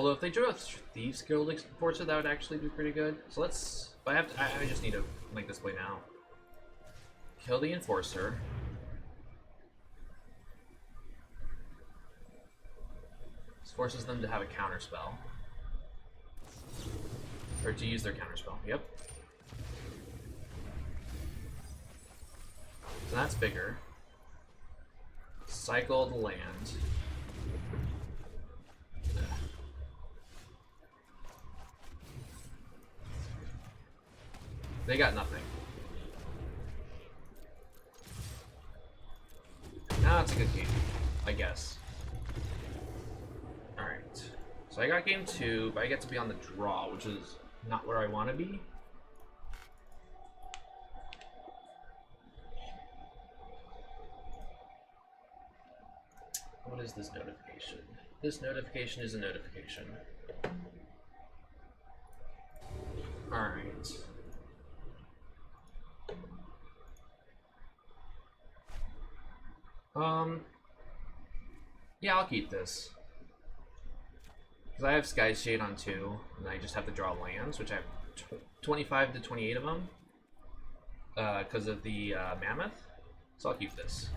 Although if they drew a Thieves Guild Enforcer, that would actually be pretty good. So let's... But I just need to make this play now. Kill the Enforcer. This forces them to have a counterspell. Or to use their counterspell. Yep. So that's bigger. Cycle the land. They got nothing. Now it's a good game, I guess. Alright. So I got game 2, but I get to be on the draw, which is not where I want to be. What is this notification? This notification is a notification. Alright. Yeah, I'll keep this. Because I have Sky Shade on 2, and I just have to draw lands, which I have 25 to 28 of them. Because of the Mammoth. So I'll keep this.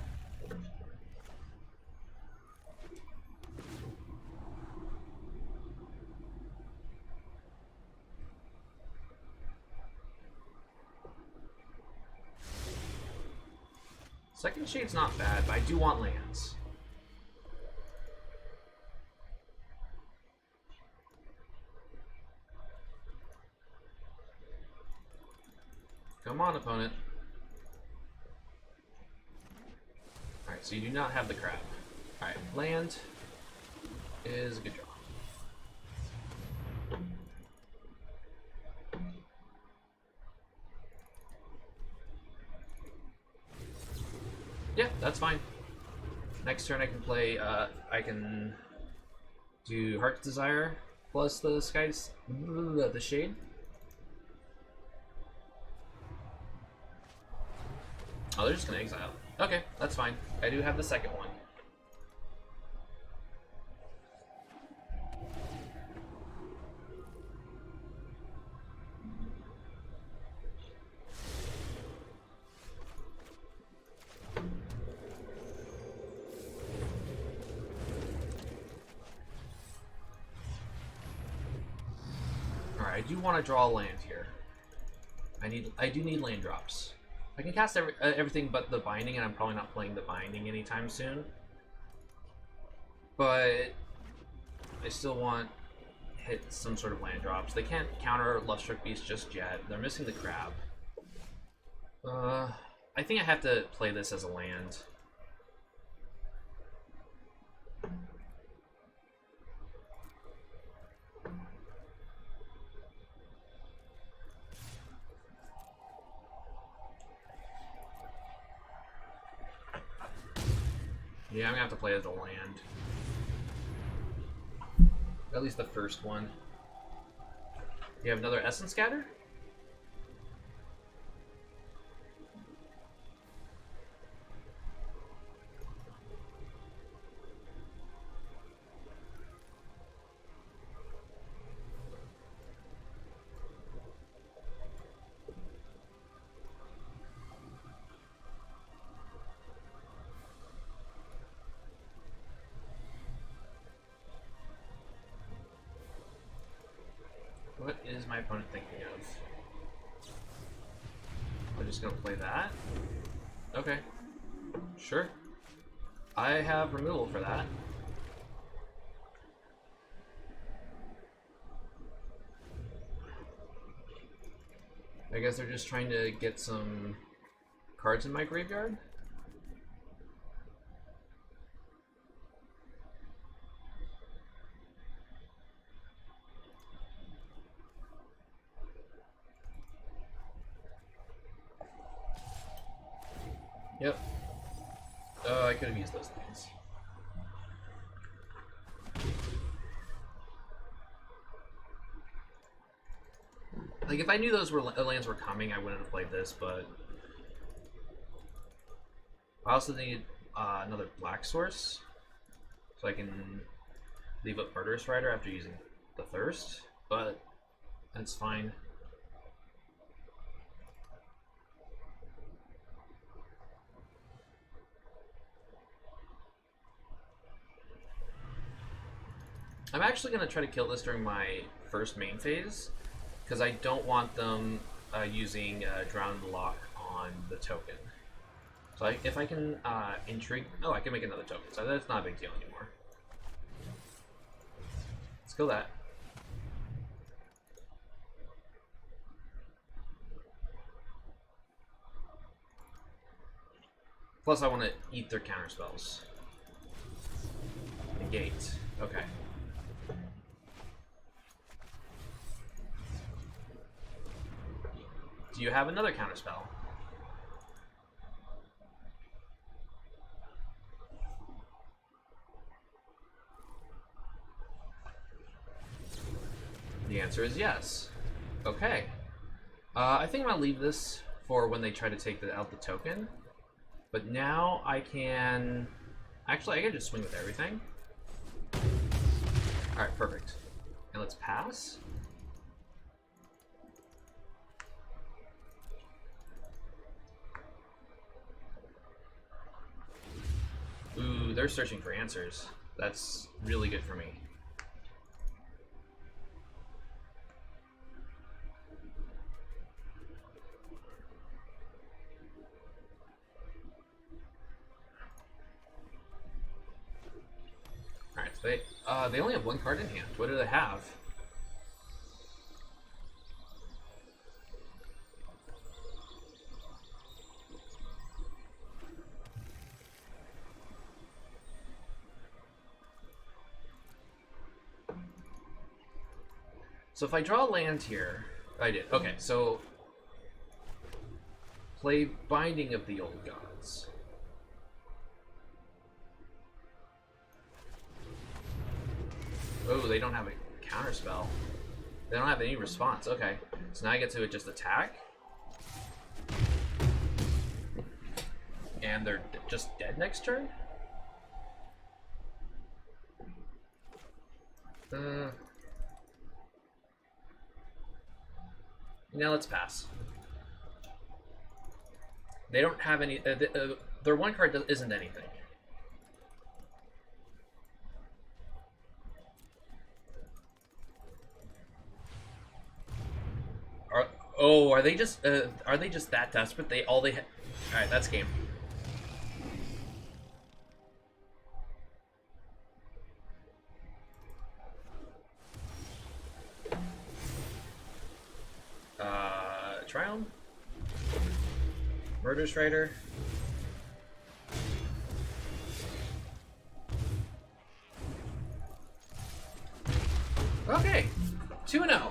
Second Shade's not bad, but I do want lands. Come on, opponent. Alright, so you do not have the crab. Alright, land is a good draw. Yeah, that's fine. Next turn I can play, I can do Heart's Desire plus the Skies, the Shade. Oh, they're just gonna exile. Okay, that's fine. I do have the second one. I do want to draw a land here. I do need land drops. I can cast everything but the Binding, and I'm probably not playing the Binding anytime soon. But I still want hit some sort of land drops. They can't counter Lovestruck Beast just yet. They're missing the crab. I think I have to play this as a land. Yeah, I'm gonna have to play as a land. At least the first one. You have another Essence Scatter? What is my opponent thinking of? I'm just gonna play that. Okay. Sure. I have removal for that. I guess they're just trying to get some cards in my graveyard. Yep. I could have used those things. Like, if I knew those lands were coming, I wouldn't have played this, but... I also need another black source, so I can leave up Murderous Rider after using the thirst, but that's fine. I'm actually going to try to kill this during my first main phase, because I don't want them using Drown Lock on the token. So if I can intrigue... Oh, I can make another token, so that's not a big deal anymore. Let's kill that. Plus I want to eat their counter spells. Negate. Okay. Do you have another counterspell? The answer is yes. Okay. I think I'm gonna leave this for when they try to take out the token. But now I can... Actually, I can just swing with everything. Alright, perfect. And let's pass. Ooh, they're searching for answers. That's really good for me. Alright, so they only have one card in hand. What do they have? So if I draw a land here, I did. Okay, so play Binding of the Old Gods. Oh, they don't have a counterspell. They don't have any response. Okay, so now I get to just attack. And they're just dead next turn? Now let's pass. They don't have any... their one card isn't anything. Are they just that desperate? Alright, that's game. Triumph? Murder Strider? Okay, 2-0.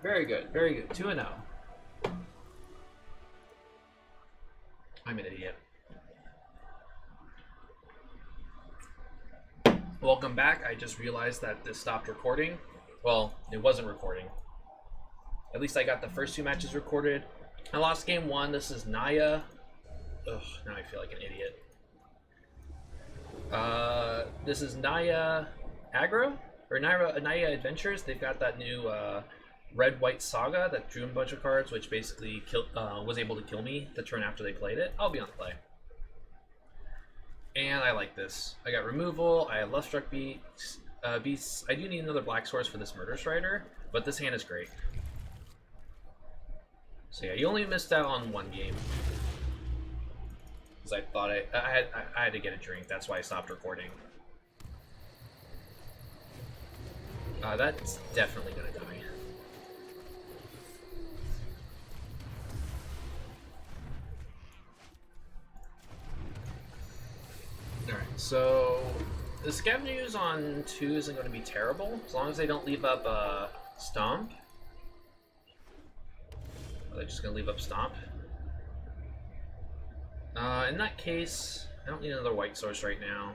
Very good, very good. 2-0. I'm an idiot. Welcome back. I just realized that this stopped recording. Well, it wasn't recording. At least I got the first two matches recorded. I lost game one. This is Naya. Ugh, now I feel like an idiot. This is Naya Aggro? Or Naya Adventures. They've got that new Red-White Saga that drew a bunch of cards, which basically was able to kill me the turn after they played it. I'll be on the play. And I like this. I got removal, I have Left Struck Beasts. I do need another Black Source for this Murder Strider, but this hand is great. So yeah, you only missed out on one game. Because I thought I had to get a drink, that's why I stopped recording. That's definitely gonna die. Alright, so the scavengers on 2 isn't going to be terrible, as long as they don't leave up Stomp. Are they just going to leave up Stomp? In that case, I don't need another white source right now.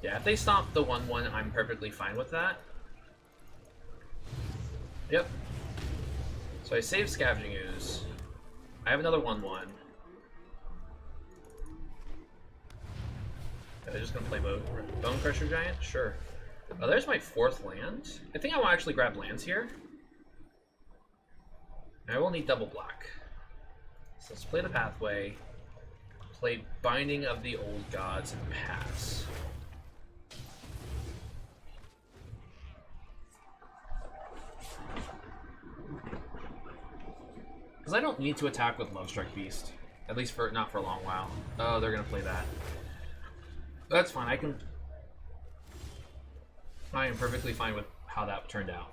Yeah, if they stomp the 1/1, I'm perfectly fine with that. Yep. So I save Scavenging Ooze. I have another 1/1. They're just gonna play Bone Crusher Giant? Sure. Oh, there's my 4th land. I think I will actually grab lands here. And I will need double black. So let's play the Pathway. Play Binding of the Old Gods and pass. Because I don't need to attack with Lovestruck Beast. At least for not for a long while. Oh, they're gonna play that. That's fine. I am perfectly fine with how that turned out.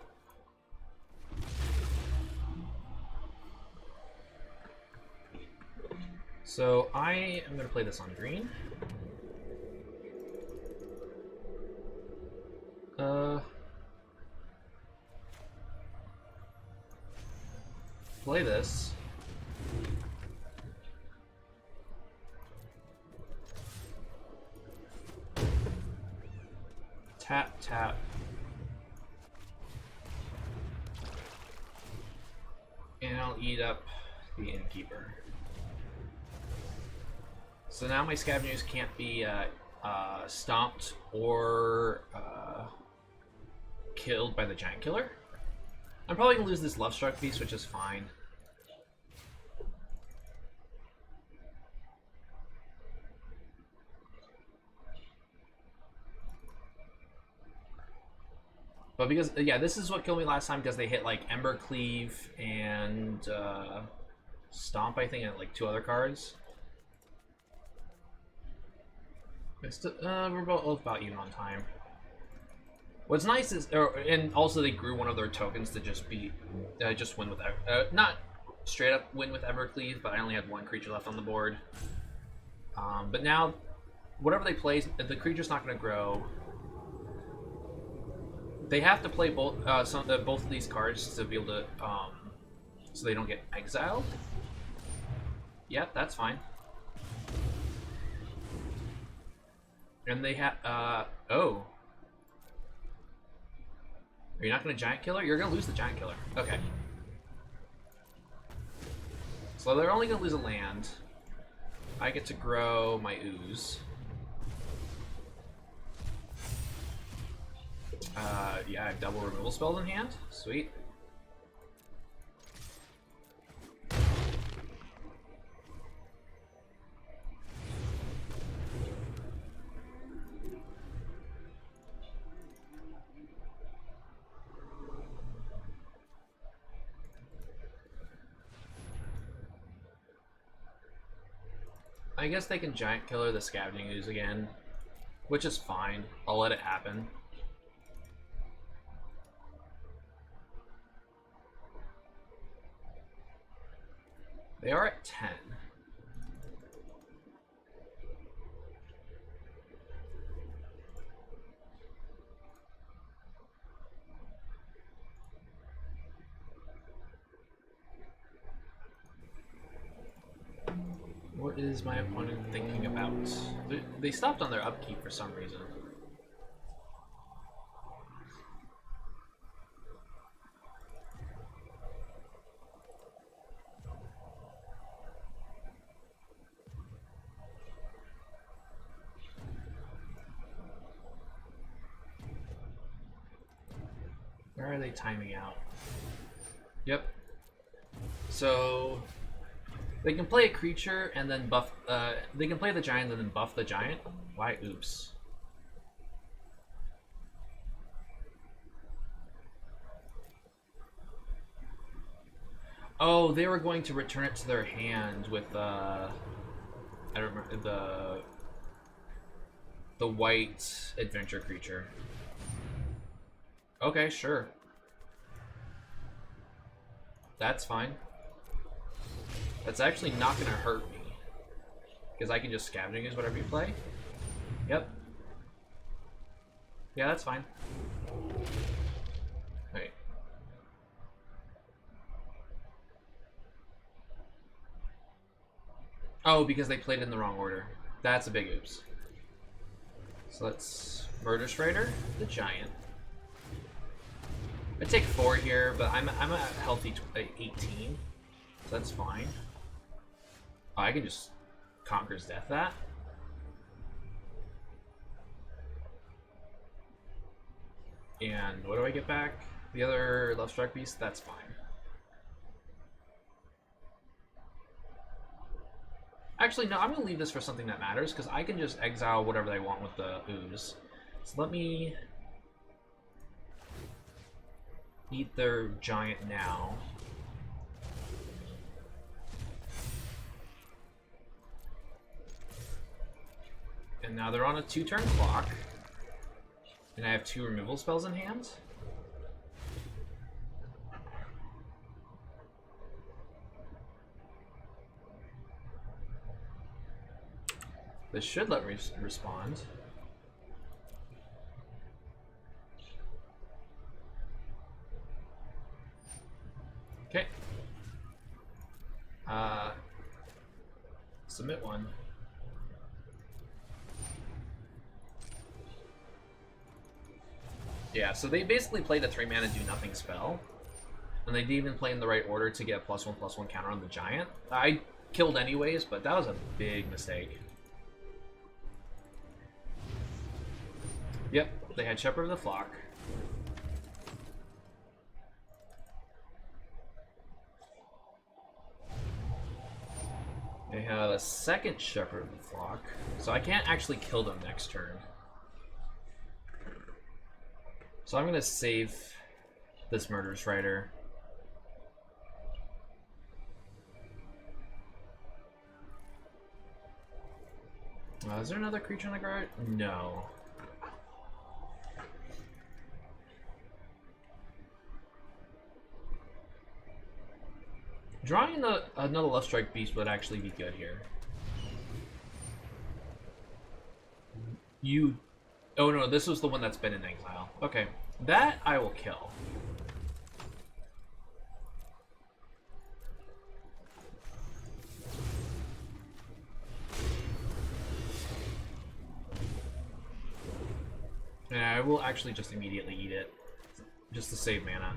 So I am gonna play this on green. Play this. Tap, tap. And I'll eat up the Innkeeper. So now my Scavengers can't be stomped or killed by the Giant Killer. I'm probably going to lose this Lovestruck Beast, which is fine. But because, yeah, this is what killed me last time, because they hit, like, Ember Cleave and Stomp, I think, and, like, 2 other cards. We're both about even on time. What's nice is, and also they grew one of their tokens to just be, just win with, not straight up win with Evercleave, but I only had 1 creature left on the board. But now, whatever they play, the creature's not going to grow. They have to play both both of these cards to be able to, so they don't get exiled. Yep, that's fine. And they have, oh. Are you not going to Giant Killer? You're going to lose the Giant Killer. Okay. So they're only going to lose a land. I get to grow my Ooze. Yeah, I have double removal spells in hand. Sweet. I guess they can Giant Killer the Scavenging Ooze again, which is fine. I'll let it happen. They are at 10. What is my opponent thinking about? They stopped on their upkeep for some reason. Where are they timing out? Yep. So they can play a creature and then buff. They can play the giant and then buff the giant. Why? Oops. Oh, they were going to return it to their hand with I don't remember the white adventure creature. Okay, sure. That's fine. That's actually not gonna hurt me. Because I can just Scavenging Ooze whatever you play. Yep. Yeah, that's fine. Alright. Oh, because they played in the wrong order. That's a big oops. So let's Murder Strider the Giant. I take 4 here, but I'm a healthy 18, so that's fine. Oh, I can just Conquer's Death that. And what do I get back? The other left strike beast? That's fine. Actually, no, I'm going to leave this for something that matters, because I can just exile whatever they want with the ooze. So let me eat their giant now. And now they're on a 2-turn clock. And I have 2 removal spells in hand. This should let me respond. Okay. Submit one. Yeah, so they basically played a 3-mana do-nothing spell. And they didn't even play in the right order to get a +1/+1 counter on the giant. I killed anyways, but that was a big mistake. Yep, they had Shepherd of the Flock. They have a second Shepherd of the Flock, so I can't actually kill them next turn. So I'm going to save this Murderous Rider. Is there another creature in the guard? No. Drawing another left strike beast would actually be good here. Oh no, this was the one that's been in exile. Okay, that I will kill. And I will actually just immediately eat it, just to save mana.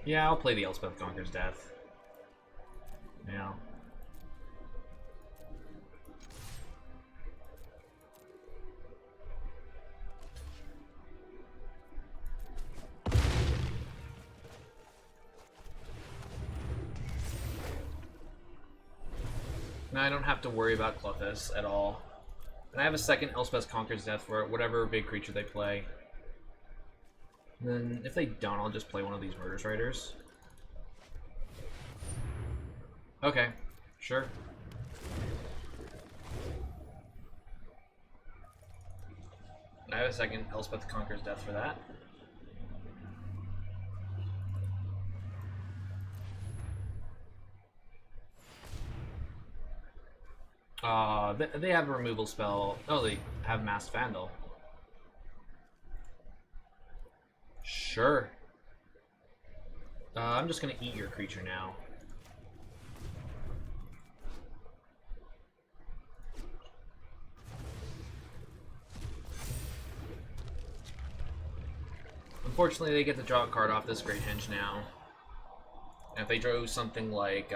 Yeah, I'll play the Elspeth Conquer's Death. Yeah. Now I don't have to worry about Clothis at all. And I have a second Elspeth Conquer's Death for whatever big creature they play. And then if they don't, I'll just play one of these Murderous Riders. Okay, sure. I have a second Elspeth Conquer's Death for that. They have a removal spell. Oh, they have Masked Vandal. Sure. I'm just gonna eat your creature now. Unfortunately, they get to draw a card off this Great Henge now. And if they draw something like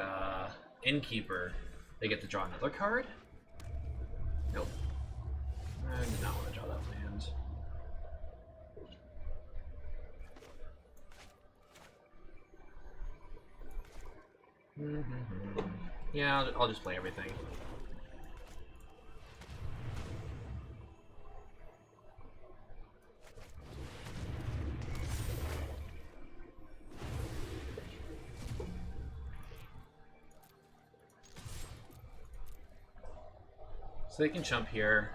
Innkeeper, they get to draw another card? Nope. I did not want to draw that land. Yeah, I'll just play everything. So they can jump here.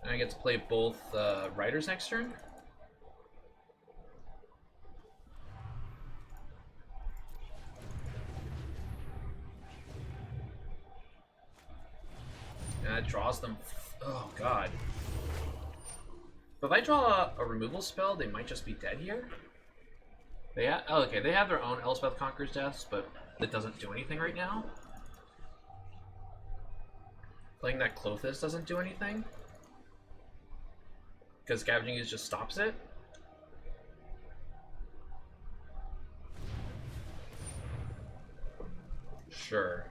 And I get to play both Riders next turn. And that draws them. Oh, God. But if I draw a removal spell, they might just be dead here. Oh, okay, they have their own Elspeth Conquers Deaths, but it doesn't do anything right now. Playing that Clothis doesn't do anything. Because Scavenging Ooze just stops it. Sure.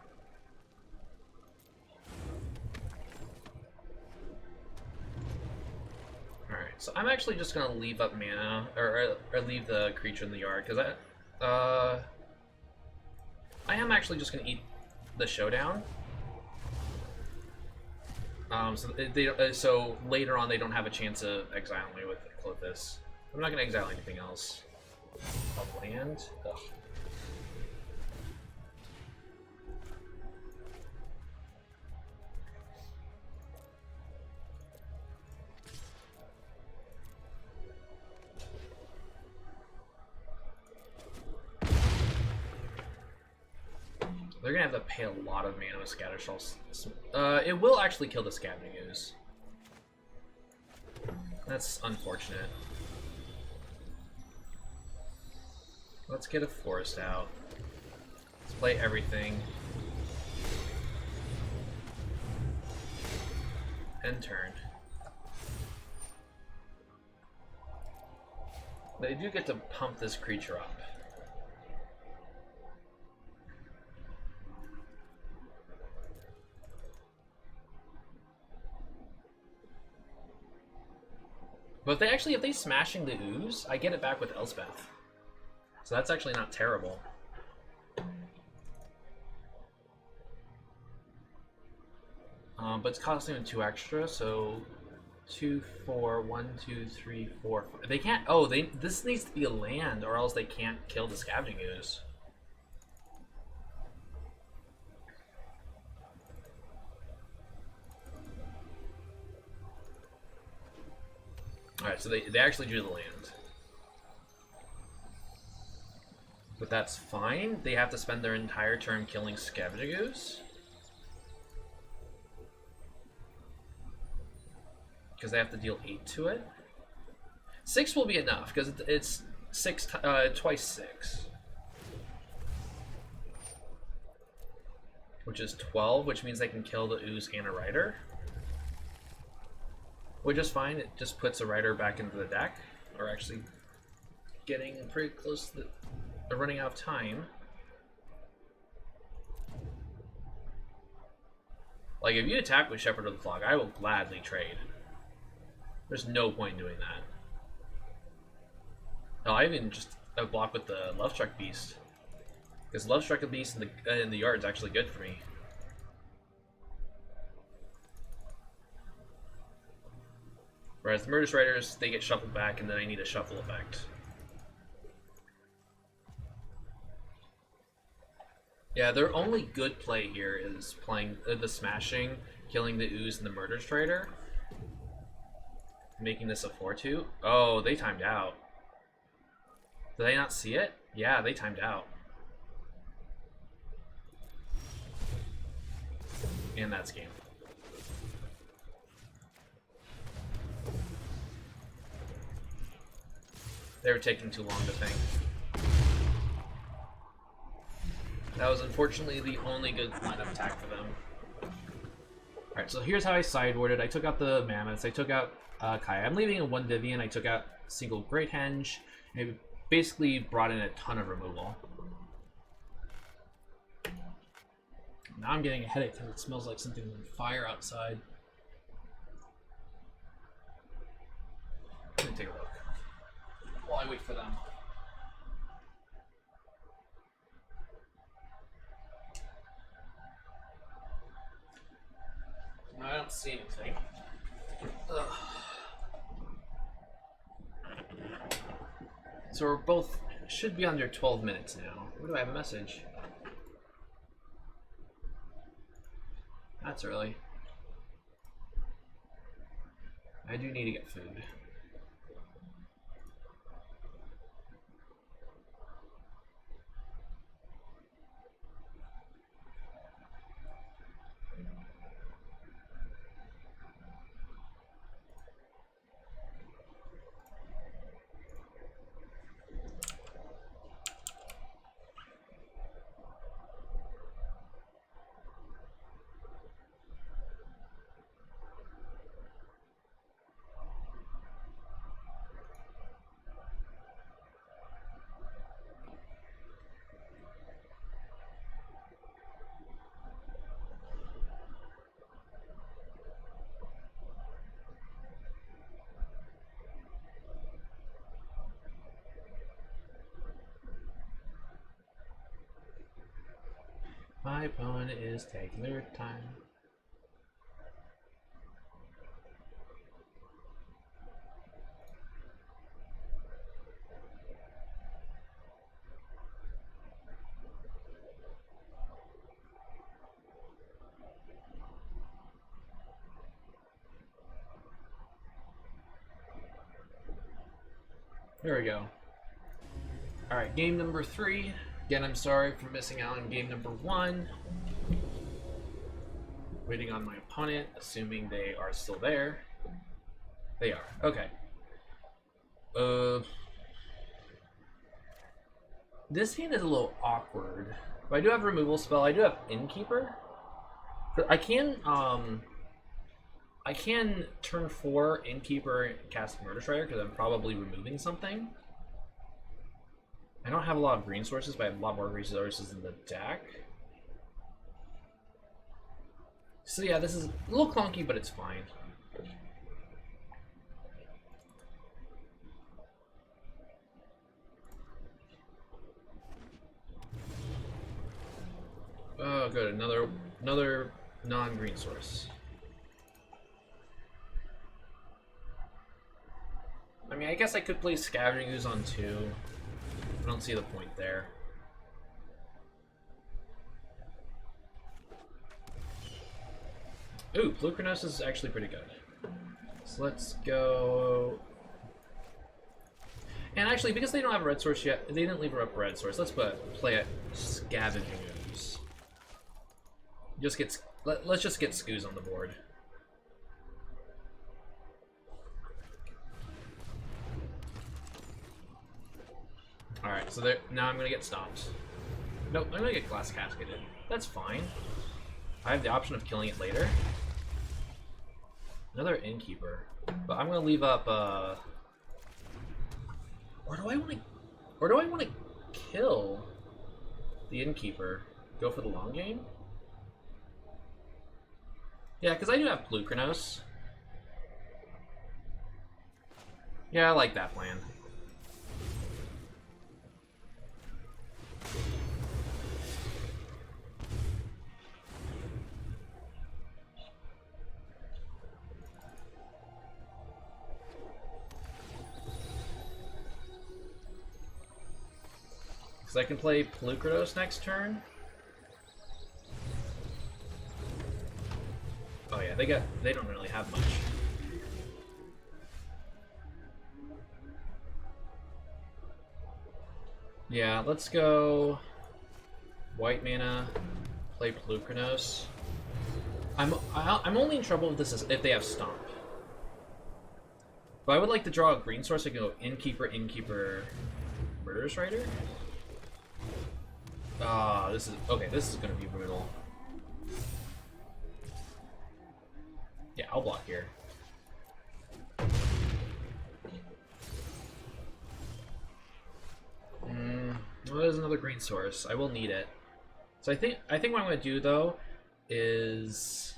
Alright, so I'm actually just gonna leave up mana, or leave the creature in the yard, because I am actually just gonna eat the Showdown. So later on they don't have a chance of exiling me with Clothis. I'm not gonna exile anything else. A land? Ugh. They're gonna have to pay a lot of mana with Scattershell. It will actually kill the Scavenging Ooze. That's unfortunate. Let's get a Forest out. Let's play everything. End turn. They do get to pump this creature up. But if they smashing the Ooze, I get it back with Elspeth. So that's actually not terrible. But it's costing them 2 extra, so 2, 4, 1, 2, 3, 4. They can't. Oh, this needs to be a land, or else they can't kill the Scavenging Ooze. Alright, so they actually drew the land. But that's fine. They have to spend their entire turn killing Scavenging Ooze. Because they have to deal 8 to it. 6 will be enough, because it's twice 6. Which is 12, which means they can kill the Ooze and a Rider. Which is fine, it just puts a Rider back into the deck. Or actually getting pretty close to running out of time. Like, if you attack with Shepherd of the Flock, I will gladly trade. There's no point in doing that. No, I even just block with the Lovestruck Beast. Because Lovestruck Beast in the yard is actually good for me. Whereas the Murderous Riders, they get shuffled back, and then I need a shuffle effect. Yeah, their only good play here is playing the smashing, killing the Ooze and the Murderous Rider. Making this a 4-2. Oh, they timed out. Did they not see it? Yeah, they timed out. And that's game. They were taking too long to think. That was unfortunately the only good line of attack for them. Alright, so here's how I sideboarded. I took out the Mammoths, I took out Kaya. I'm leaving a 1 Vivian, I took out single Great Henge, and it basically brought in a ton of removal. Now I'm getting a headache because it smells like something on fire outside. Let me take a look while I wait for them. No, I don't see anything. Ugh. So we're both should be under 12 minutes now. Where do I have a message? That's early. I do need to get food. my opponent is taking their time. There we go. Alright, game number 3. Again, I'm sorry for missing out on game number 1. Waiting on my opponent, assuming they are still there. They are. Okay. This hand is a little awkward. But I do have a removal spell. I do have Innkeeper. I can turn 4 Innkeeper cast Murder Strider because I'm probably removing something. I don't have a lot of green sources, but I have a lot more resources in the deck. So yeah, this is a little clunky, but it's fine. Oh, good. Another non-green source. I mean, I guess I could play Scavenging Ooze on 2. I don't see the point there. Ooh, Plukernos is actually pretty good. So let's go... And actually, because they don't have a red source yet, they didn't leave her up red source. Let's play a Scavenging Ooze. Let's just get Skoos on the board. Alright, so now I'm gonna get stopped. Nope, I'm gonna get Glass Casketed. That's fine. I have the option of killing it later. Another Innkeeper. But I'm gonna leave up, Or do I wanna kill the Innkeeper? Go for the long game? Yeah, because I do have Plukernos. Yeah, I like that plan. I can play Plukernos next turn. Oh yeah, they don't really have much. Yeah, let's go white mana, play Plukernos. I'm only in trouble with this if they have Stomp. But I would like to draw a green source. I can go Innkeeper, Murderous Rider. Ah, this is gonna be brutal. Yeah, I'll block here. Well, there's another green source. I will need it. So I think what I'm gonna do though is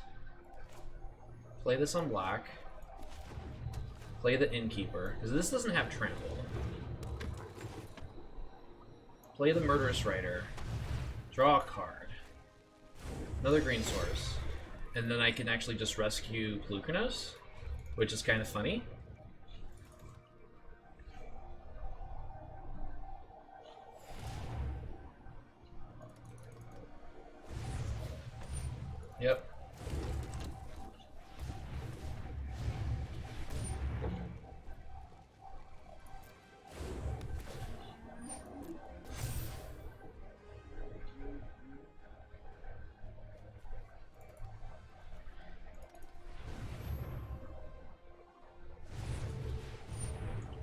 play this on black. Play the Innkeeper, because this doesn't have trample. Play the Murderous Rider. Draw a card. Another green source. And then I can actually just rescue Plukernos, which is kind of funny. Yep.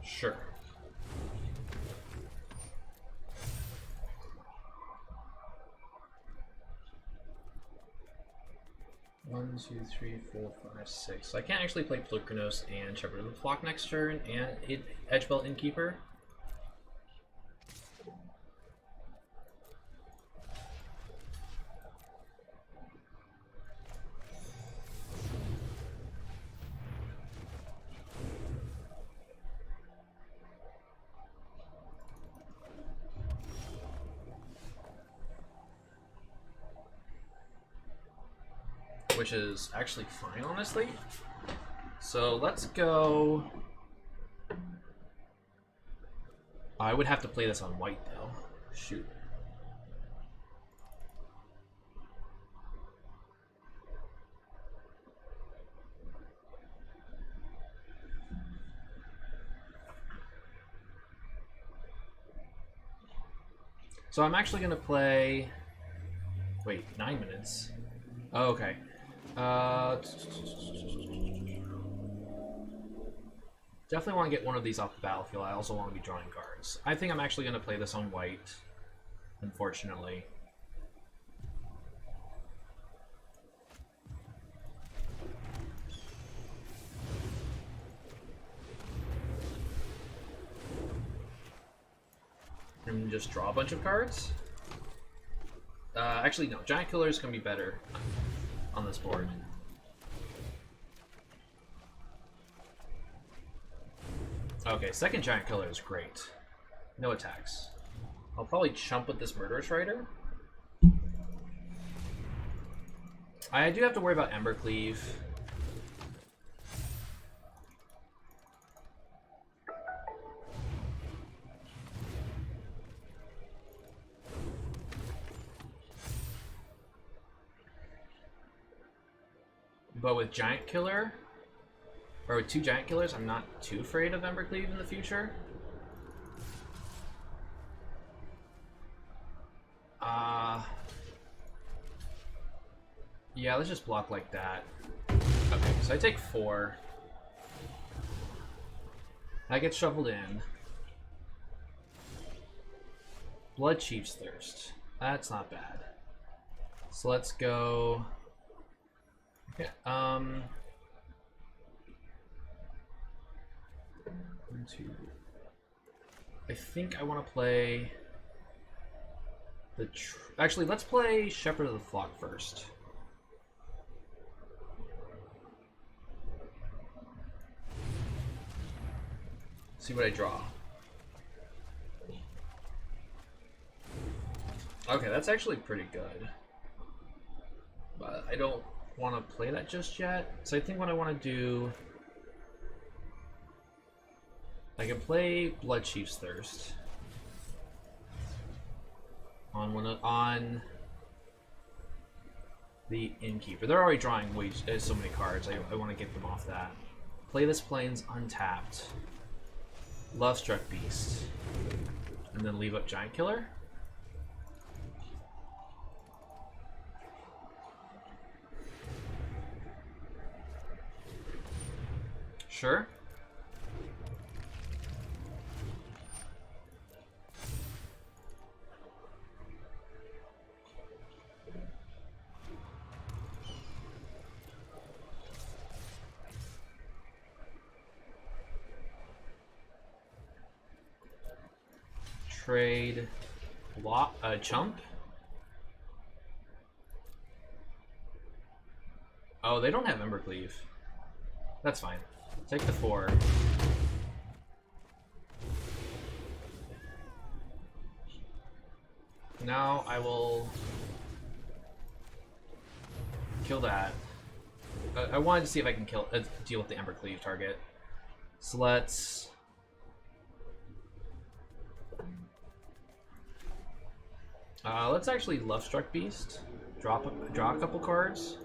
Sure. One, two, three, four, five, six. So I can't actually play Plukernos and Shepherd of the Flock next turn and Edgebelt Innkeeper. which is actually fine, honestly. So let's go... I would have to play this on white, though. Shoot. So I'm actually going to play... Wait, 9 minutes? Oh, okay. Definitely want to get one of these off the battlefield. I also want to be drawing cards. I think I'm actually going to play this on white, unfortunately. And just draw a bunch of cards. Actually, no. Giant Killer is going to be better on this board. Okay, second Giant Killer is great. No attacks. I'll probably chump with this Murderous Rider. I do have to worry about Embercleave. But with Giant Killer, or with 2 Giant Killers, I'm not too afraid of Embercleave in the future. Yeah, let's just block like that. Okay, so I take 4. I get shuffled in. Blood Chief's Thirst. That's not bad. So let's go... Okay, 1, 2. I think I want to play the... Actually, let's play Shepherd of the Flock first. See what I draw. Okay, that's actually pretty good. But I don't want to play that just yet. So I think what I want to do... I can play Blood Chief's Thirst. On the Innkeeper. They're already drawing so many cards. I want to get them off that. Play this Plains untapped. Lovestruck Beast. And then leave up Giant Killer. Sure. Trade Chump. Oh, they don't have Embercleave. That's fine. Take the 4. Now I will kill that. I wanted to see if I can deal with the Embercleave target. So let's... let's actually Lovestruck Beast. Draw a couple cards.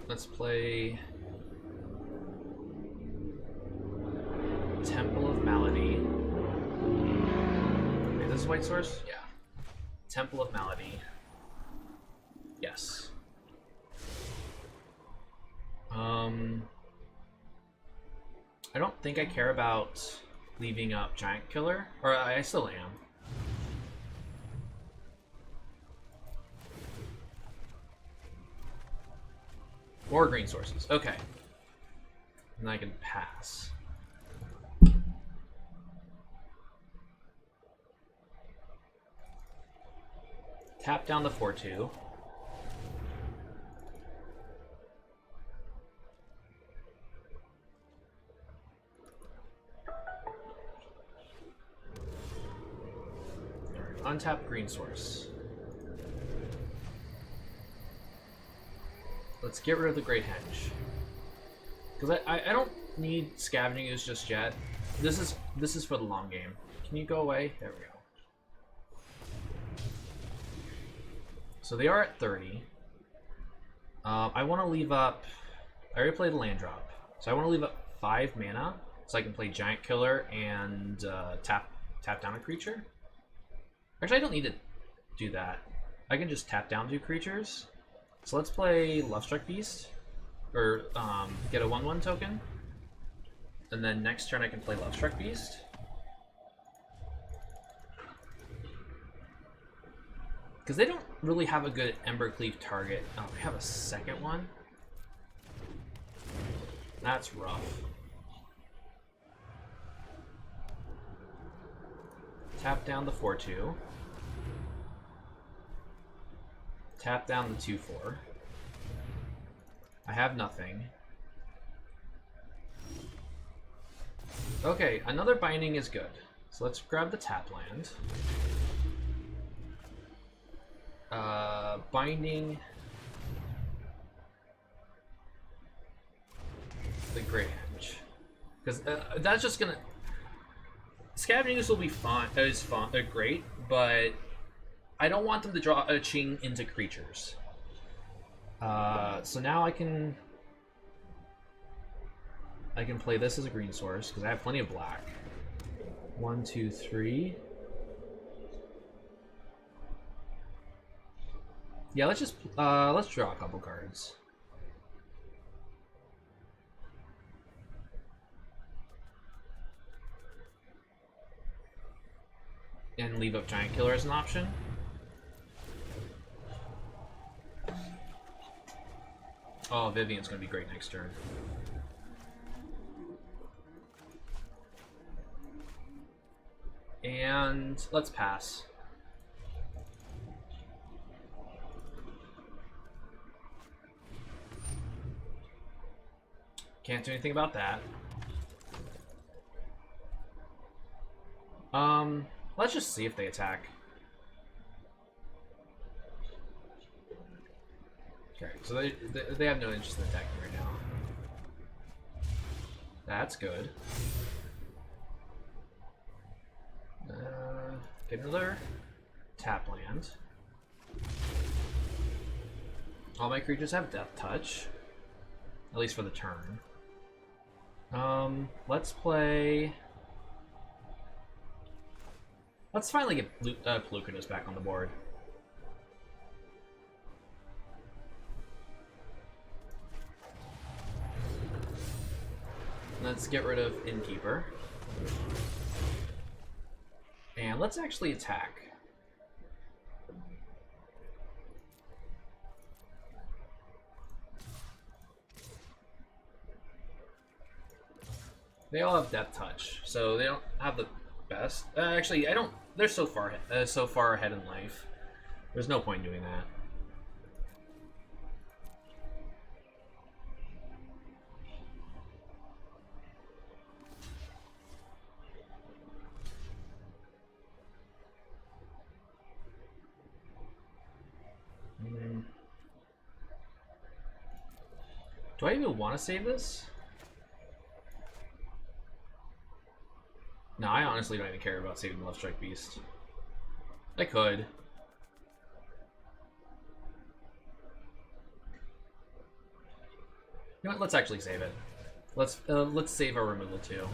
Let's play Temple of Malady. Wait, this is White Source? Yeah. Temple of Malady. Yes. I don't think I care about leaving up Giant Killer. Or I still am. More green sources. Okay. And I can pass. Tap down the 4/2. untap green source. Let's get rid of the Great Henge. Because I don't need scavenging use just yet. This is for the long game. Can you go away? There we go. So they are at 30. I want to leave up... I already played the land drop. So I want to leave up 5 mana so I can play Giant Killer and tap down a creature. Actually, I don't need to do that. I can just tap down 2 creatures. So let's play Lovestruck Beast. Or get a 1/1 token. And then next turn I can play Lovestruck Beast. Because they don't really have a good Embercleave target. Oh, we have a second one? That's rough. Tap down the 4/2. Tap down the 2/4. I have nothing. Okay, another binding is good. So let's grab the tap land. Binding the Great Henge. Because that's just gonna... Scavenging use will be fun, great, but I don't want them to draw a Ching into creatures. So now I can play this as a green source because I have plenty of black. 1, 2, 3. Yeah, let's draw a couple cards. And leave up Giant Killer as an option. Oh, Vivian's gonna be great next turn. And let's pass. Can't do anything about that. Let's just see if they attack. Okay, so they have no interest in attacking right now. That's good. Get another tap land. All my creatures have Death Touch, at least for the turn. Let's play... Let's finally get Pelucanus back on the board. Let's get rid of Innkeeper. And let's actually attack. They all have Death Touch, so they don't have the best. Actually, I don't. They're so far ahead in life. There's no point in doing that. Do I even want to save this? No, I honestly don't even care about saving the Lovestruck Beast. I could. You know what? Let's actually save it. Let's save our removal too.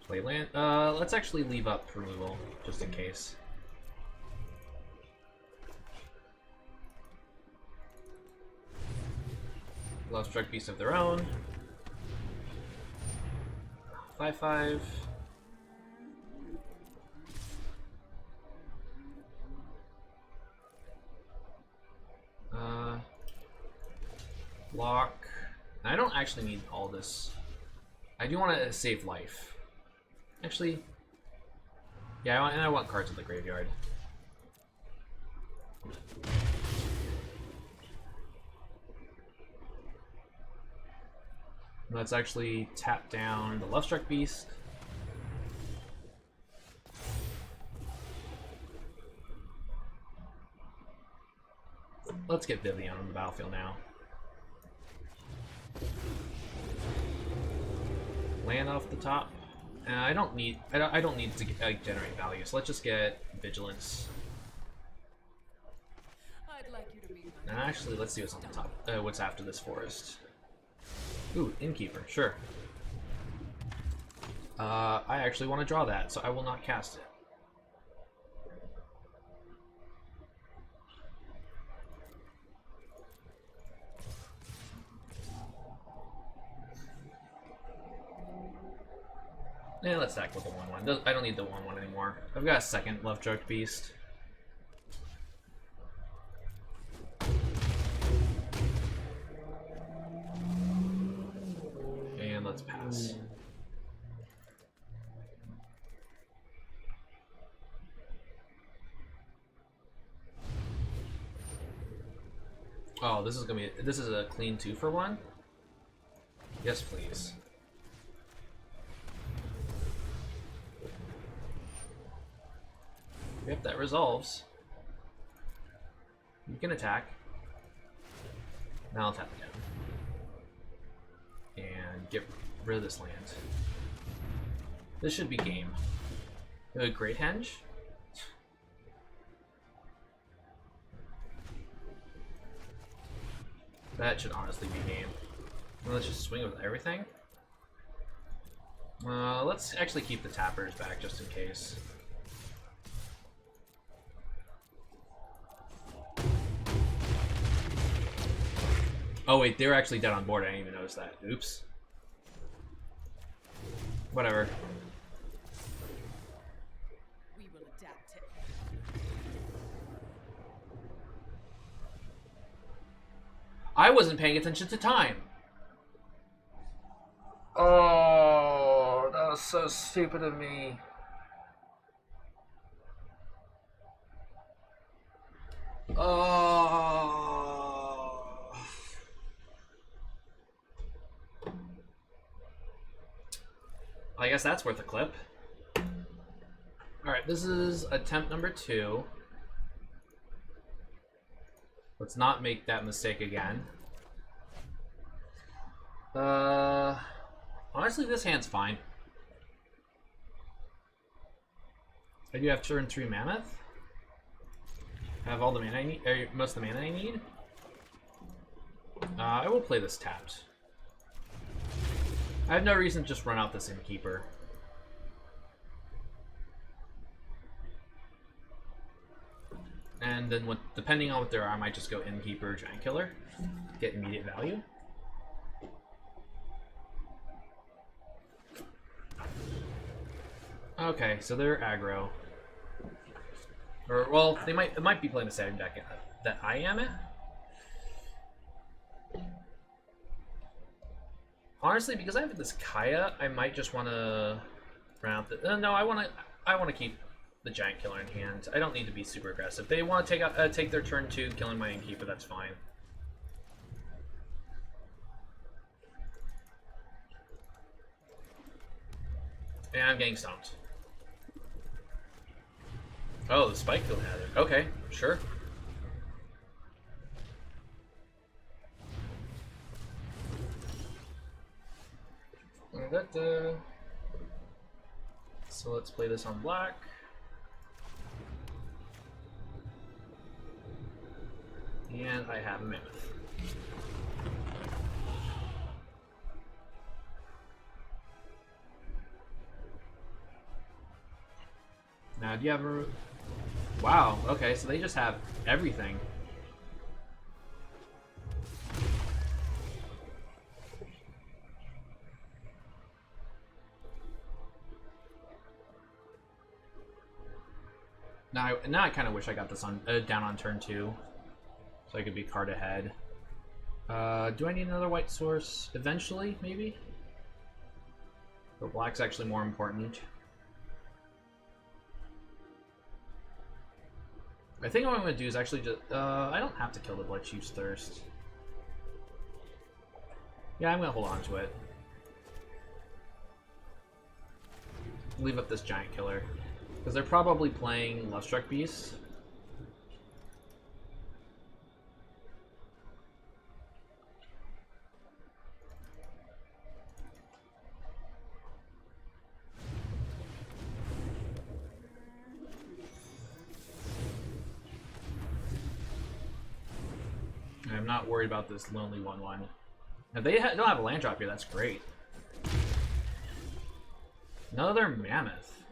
Play land. Let's actually leave up removal just in case. Lovestruck Beast of their own. 5/5. Block. I don't actually need all this. I do want to save life. Actually, yeah, I want cards in the graveyard. Let's actually tap down the Love Struck Beast. Let's get Vivian on the battlefield now. Land off the top. I don't need to generate value, so let's just get Vigilance. I'd like you to meet my Actually, let's see what's on the top. What's after this forest? Ooh, Innkeeper, sure. I actually want to draw that, so I will not cast it. Yeah, let's stack with the 1/1. I don't need the 1/1 anymore. I've got a second Love Struck Beast. And let's pass. Oh, this is a clean 2-for-1? Yes, please. Yep, that resolves. You can attack. Now I'll tap again. And get rid of this land. This should be game. Great Henge. That should honestly be game. Well, let's just swing with everything. Let's actually keep the tappers back just in case. Oh wait, they were actually dead on board. I didn't even notice that. Oops. Whatever. We will adapt it. I wasn't paying attention to time. Oh, that was so stupid of me. Oh. I guess that's worth a clip. Alright, this is attempt number 2. Let's not make that mistake again. Honestly, this hand's fine. I do have turn 3 Mammoth. I have all the mana I need, or most of the mana I need. I will play this tapped. I have no reason to just run out this Innkeeper. And then, depending on what there are, I might just go Innkeeper, Giant Killer, get immediate value. Okay, so they're aggro. Or, well, they might be playing the same deck that I am in. Honestly, because I have this Kaya, I might just want to run out the. No, I want to keep the Giant Killer in hand. I don't need to be super aggressive. They want to take their turn 2, killing my Innkeeper. That's fine. And I'm getting stomped. Oh, the Spike Field had it. Okay, sure. So let's play this on black. And I have a Mammoth. Now, do you have a... Wow, okay, so they just have everything. Now I kind of wish I got this on down on turn 2, so I could be card ahead. Do I need another white source? Eventually, maybe? But black's actually more important. I think what I'm going to do is actually just... I don't have to kill the Blood Chief's Thirst. Yeah, I'm going to hold on to it. leave up this giant killer. Because they're probably playing Lovestruck Beast. I'm not worried about this lonely 1/1. If they don't have a land drop here, that's great. Another Mammoth.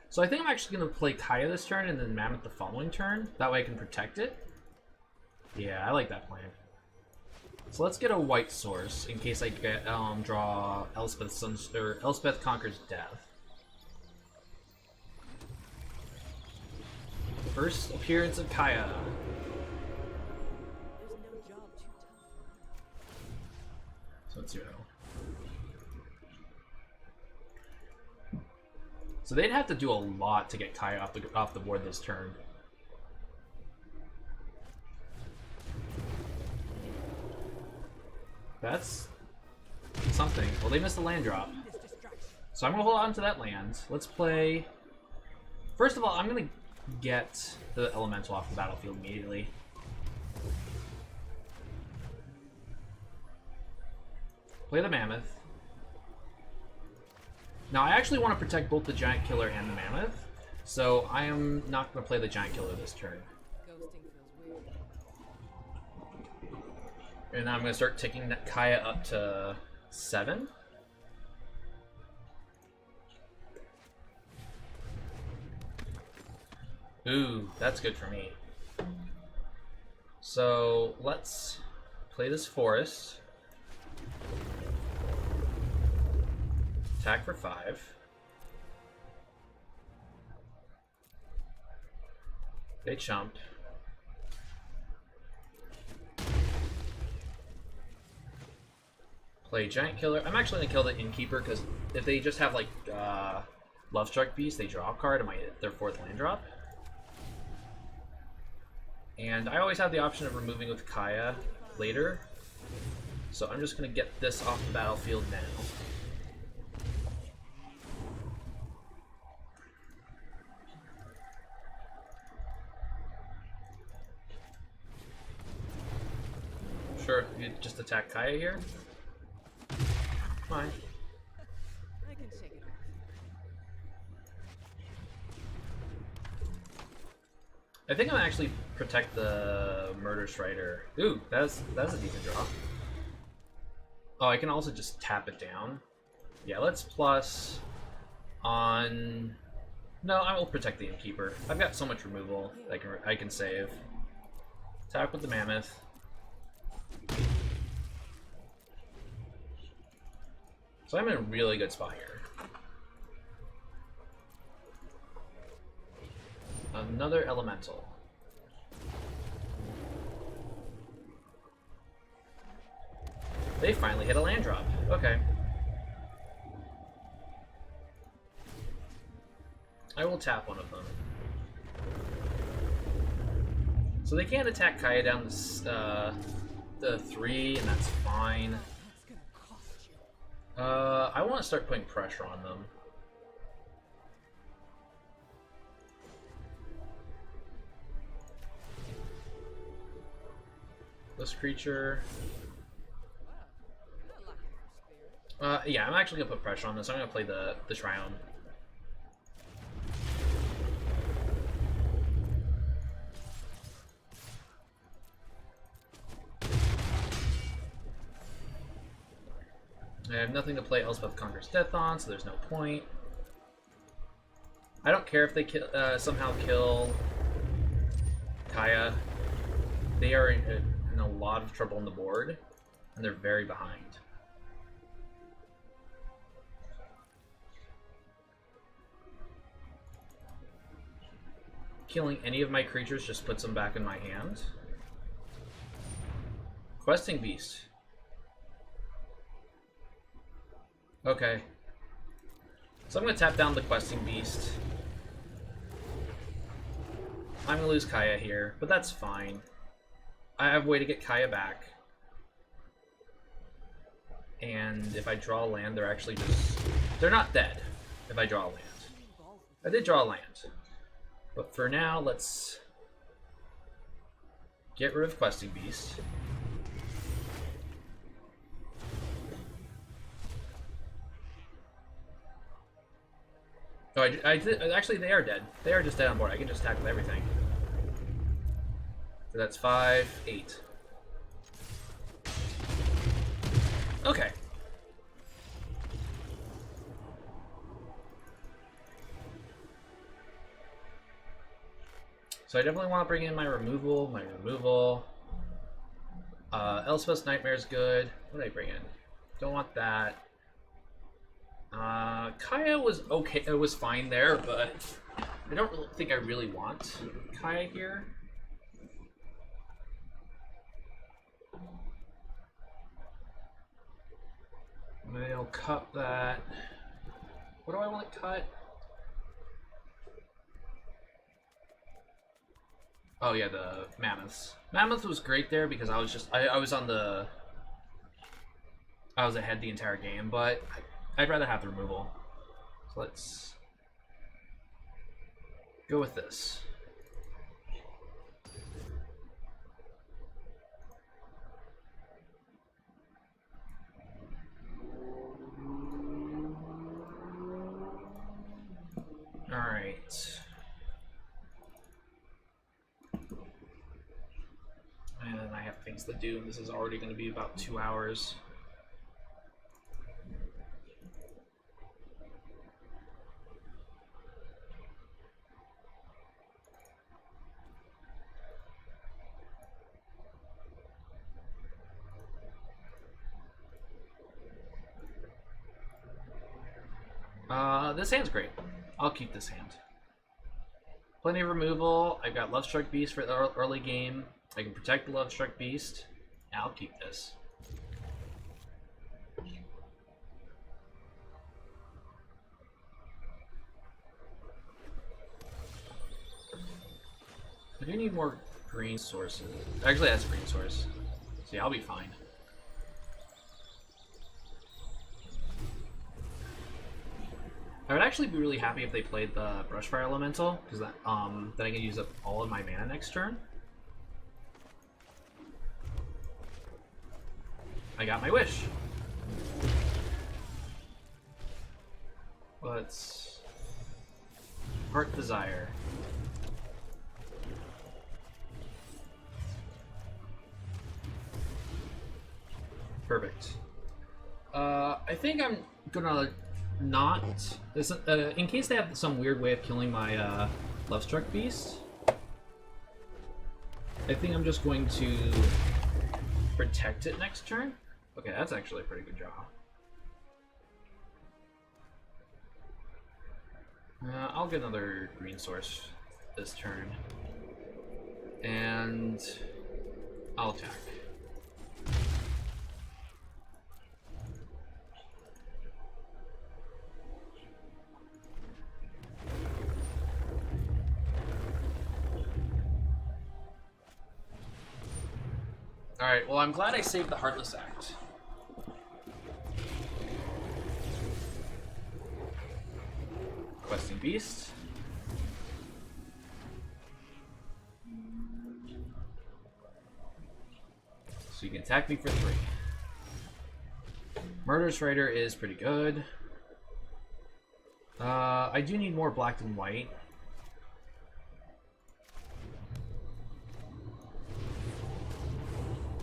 So I think I'm actually going to play Kaya this turn and then Mammoth the following turn. That way I can protect it. Yeah, I like that plan. So let's get a white source in case I get draw Elspeth Conquers Death. First appearance of Kaya. So it's 0. So they'd have to do a lot to get Kaya off the board this turn. That's something. Well, they missed the land drop. So I'm going to hold on to that land. Let's play... First of all, I'm going to get the Elemental off the battlefield immediately. Play the Mammoth. Now, I actually want to protect both the Giant Killer and the Mammoth, so I am not going to play the Giant Killer this turn. And I'm going to start ticking that Kaya up to 7. Ooh, that's good for me. So, let's play this Forest. Attack for 5. They chump. Play Giant Killer. I'm actually going to kill the Innkeeper because if they just have like Lovestruck Beast, they draw a card and their 4th land drop. And I always have the option of removing with Kaya later. So I'm just going to get this off the battlefield now. Sure, you just attack Kaya here. Fine. I can shake it off. I think I'm gonna actually protect the Murder Strider. Ooh, that's a decent draw. Oh, I can also just tap it down. Yeah, let's plus on. No, I will protect the Innkeeper. I've got so much removal that I can save. Attack with the Mammoth. So I'm in a really good spot here. Another Elemental. They finally hit a land drop. Okay. I will tap one of them. So they can't attack Kaya down the 3, and that's fine. I want to start putting pressure on them. This creature. Yeah, I'm actually gonna put pressure on this. I'm gonna play the Triome. I have nothing to play Elspeth Conquers Death on, so there's no point. I don't care if they somehow kill Kaya. They are in a lot of trouble on the board, and they're very behind. Killing any of my creatures just puts them back in my hand. Questing Beast. Okay. So I'm going to tap down the Questing Beast. I'm going to lose Kaya here, but that's fine. I have a way to get Kaya back. And if I draw a land, they're actually just... They're not dead if I draw a land. I did draw a land. But for now, let's get rid of Questing Beast. Oh, I did, actually, they are dead. They are just dead on board. I can just attack with everything. So that's 5, 8. Okay. So I definitely want to bring in my removal. Elspeth's Nightmare is good. What did I bring in? Don't want that. Kaya was okay. It was fine there, but I don't really think I really want Kaya here. Maybe I'll cut that. What do I want to cut? Oh yeah, the Mammoths. Mammoth was great there because I was just I was on the I was ahead the entire game, but I'd rather have the removal. So let's go with this. All right. And I have things to do, and this is already going to be about 2 hours. This hand's great. I'll keep this hand. Plenty of removal. I've got Lovestruck Beast for the early game. I can protect the Lovestruck Beast. I'll keep this. I do need more green sources. Actually, that's a green source. See, I'll be fine. I would actually be really happy if they played the Brushfire Elemental, because then I can use up all of my mana next turn. I got my wish. Let's Heart Desire. Perfect. I think I'm gonna not this in case they have some weird way of killing my Lovestruck Beast. I think I'm just going to protect it next turn. Okay, that's actually a pretty good draw. I'll get another green source this turn, and I'll attack. Alright, well, I'm glad I saved the Heartless Act. Questing Beast. So you can attack me for 3. Murderous Rider is pretty good. I do need more black and white.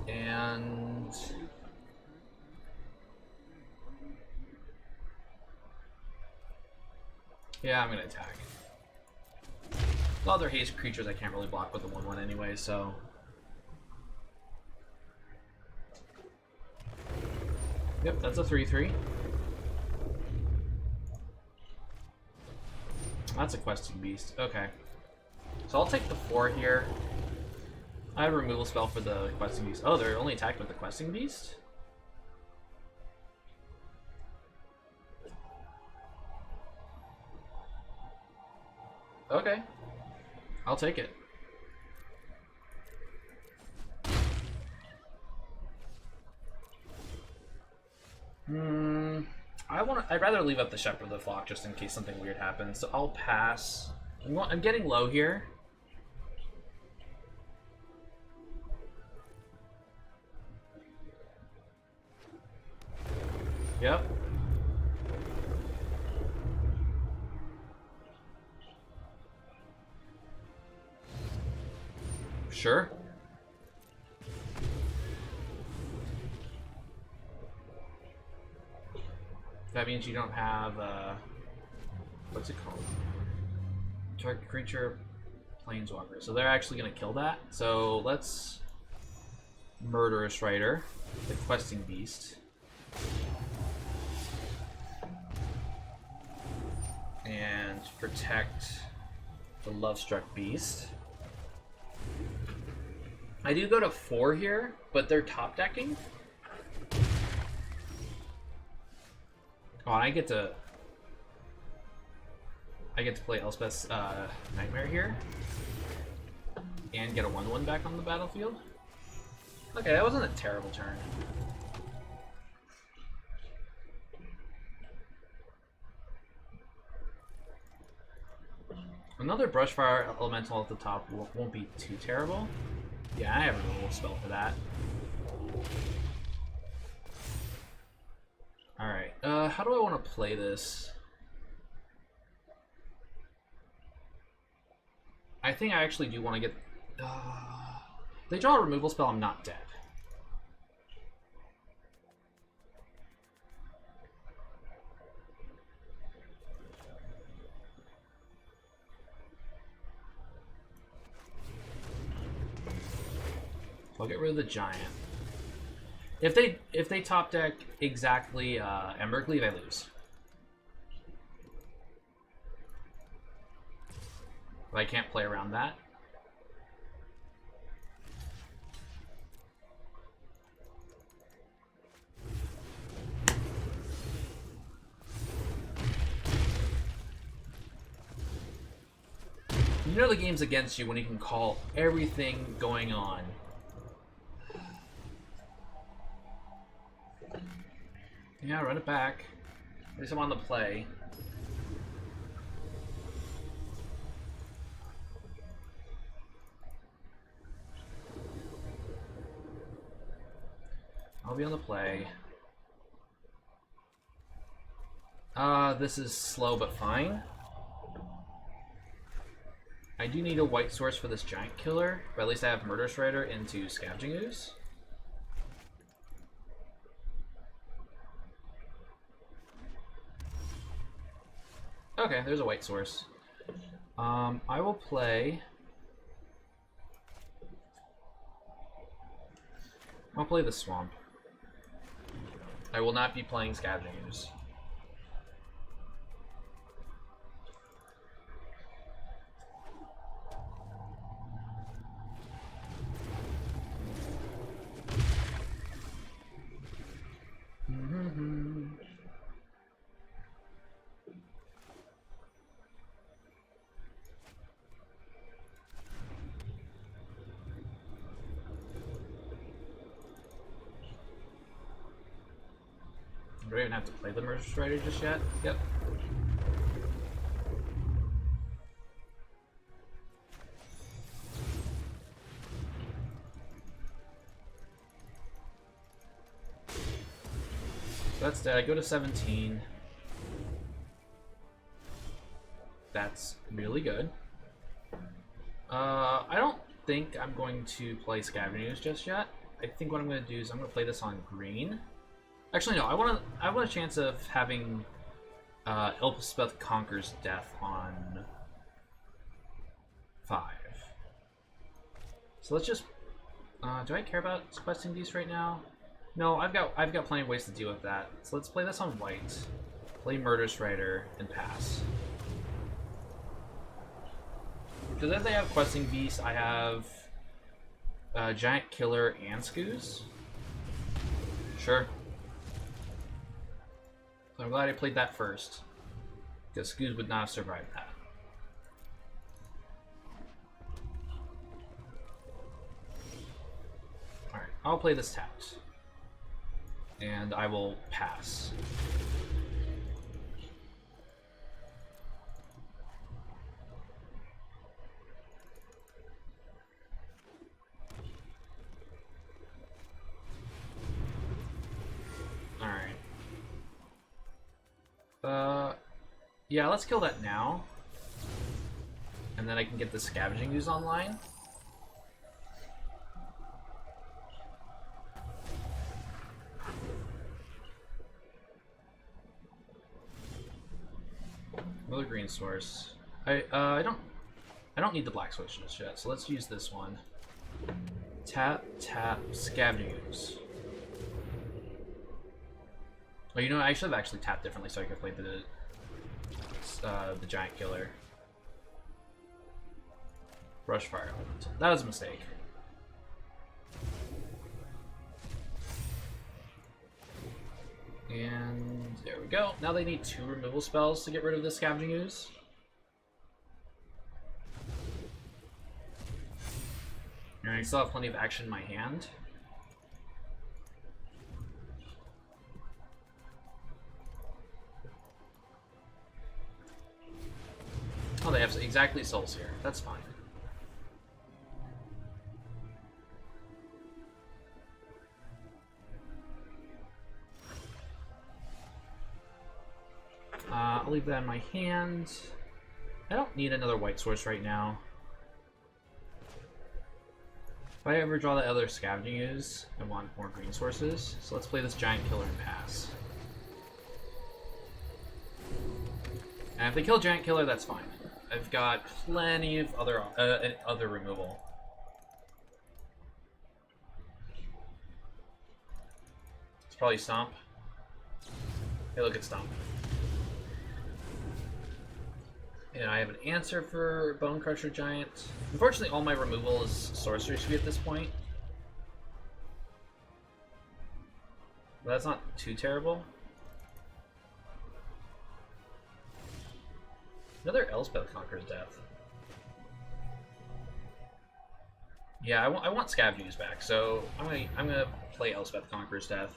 And yeah, I'm gonna attack. The other haste creatures I can't really block with the 1/1 anyway, so yep, that's a 3/3. That's a Questing Beast. Okay, so I'll take the 4 here. I have a removal spell for the Questing Beast. Oh, they're only attacked with the Questing Beast? Okay. I'll take it. I want I'd rather leave up the shepherd of the flock just in case something weird happens. So I'll pass. I'm getting low here. Yep. Sure. That means you don't have, what's it called? Target creature, planeswalker. So they're actually going to kill that. So let's Murderous Rider, the questing beast. And protect the Lovestruck beast. I do go to 4 here, but they're top decking. Oh, and I get to play Elspeth's Nightmare here and get a 1/1 back on the battlefield. Okay, that wasn't a terrible turn. Another Brushfire Elemental at the top won't be too terrible. Yeah, I have a removal spell for that. Alright, how do I want to play this? I think I actually do want to get... they draw a removal spell, I'm not dead. I'll get rid of the giant. If they top deck exactly Embercleave, I lose. But I can't play around that. You know the game's against you when you can call everything going on. Yeah, run it back. At least I'm on the play. I'll be on the play. This is slow but fine. I do need a white source for this giant killer, but at least I have Murderous Rider into Scavenging Ooze. Okay, there's a white source. I will play... I'll play the Swamp. I will not be playing Scavenging Ooze. Do I even have to play the Murderous Rider just yet? Yep. So that's dead. I go to 17. That's really good. I don't think I'm going to play Scavengers just yet. I think what I'm going to do is I'm going to play this on green. Actually, no. I want a chance of having Elspeth Conquers Death on 5. So let's just. Do I care about questing these right now? No, I've got plenty of ways to deal with that. So let's play this on white. Play Murderous Rider and pass. Because if they have questing beasts, I have Giant Killer and Scoos. Sure. So I'm glad I played that first, because Scoos would not have survived that. Alright, I'll play this tapped. And I will pass. Yeah, let's kill that now. And then I can get the scavenging ooze online. Another green source. I don't need the black switch just yet, so let's use this one. Tap, tap, scavenging ooze. Oh, you know, I should have actually tapped differently so I could play the giant killer. Rush fire element. That was a mistake. And there we go. Now they need 2 removal spells to get rid of the scavenging ooze. And I still have plenty of action in my hand. Oh, they have exactly souls here. That's fine. I'll leave that in my hand. I don't need another white source right now. If I ever draw that other scavenging ooze, I want more green sources. So let's play this giant killer and pass. And if they kill giant killer, that's fine. I've got plenty of other removal. It's probably Stomp. Hey, look at Stomp. And I have an answer for Bone Crusher Giant. Unfortunately, all my removal is Sorcery Suite at this point. But that's not too terrible. Another Elspeth Conquers Death. Yeah, I want Scavenging Ooze back, so I'm gonna play Elspeth Conquers Death.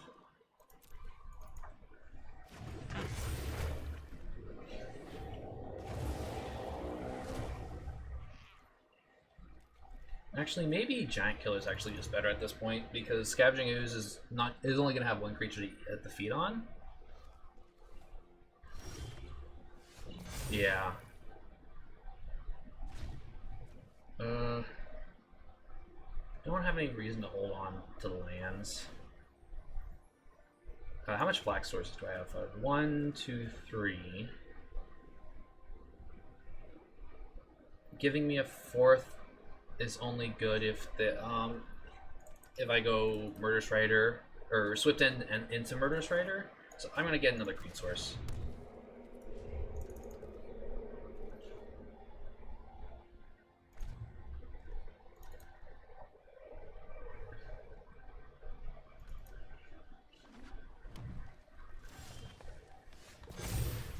Actually, maybe Giant Killer is actually just better at this point because Scavenging Ooze is only gonna have 1 creature to defeat on. Yeah. Don't have any reason to hold on to the lands. How much black sources do I have? 1, 2, 3. Giving me a 4th is only good if I go Murderous Rider or Swift End and into Murderous Rider. So I'm gonna get another green source.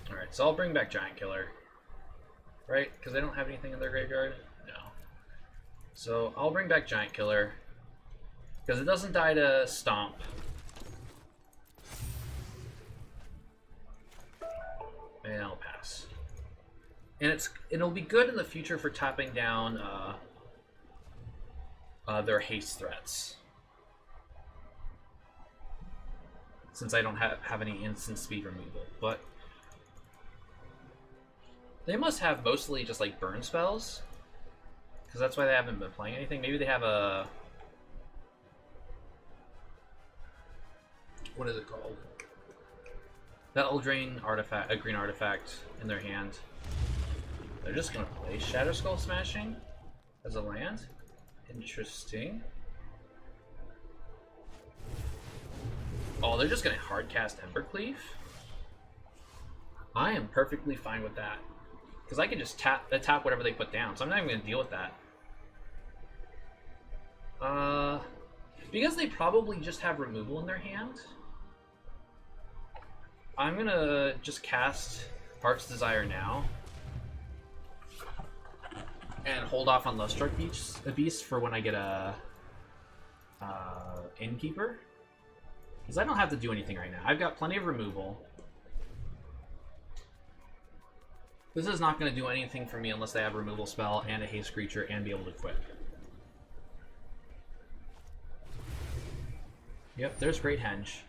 Alright, so I'll bring back Giant Killer. Right? Because they don't have anything in their graveyard? No. So I'll bring back Giant Killer. Because it doesn't die to Stomp. And I'll pass. And it'll be good in the future for tapping down their haste threats. Since I don't have any instant speed removal. But they must have mostly just like burn spells. Because that's why they haven't been playing anything. Maybe they have a... What is it called? That will drain artifact, a green artifact in their hand. They're just gonna play Shatter Skull Smashing as a land. Interesting. Oh, they're just gonna hardcast Embercleave? I am perfectly fine with that. Because I can just tap whatever they put down, so I'm not even gonna deal with that. Because they probably just have removal in their hand, I'm gonna just cast Heart's Desire now and hold off on Lovestruck Beast for when I get a Innkeeper. Because I don't have to do anything right now. I've got plenty of removal. This is not going to do anything for me unless they have a removal spell and a haste creature and be able to quit. Yep, there's Great Henge.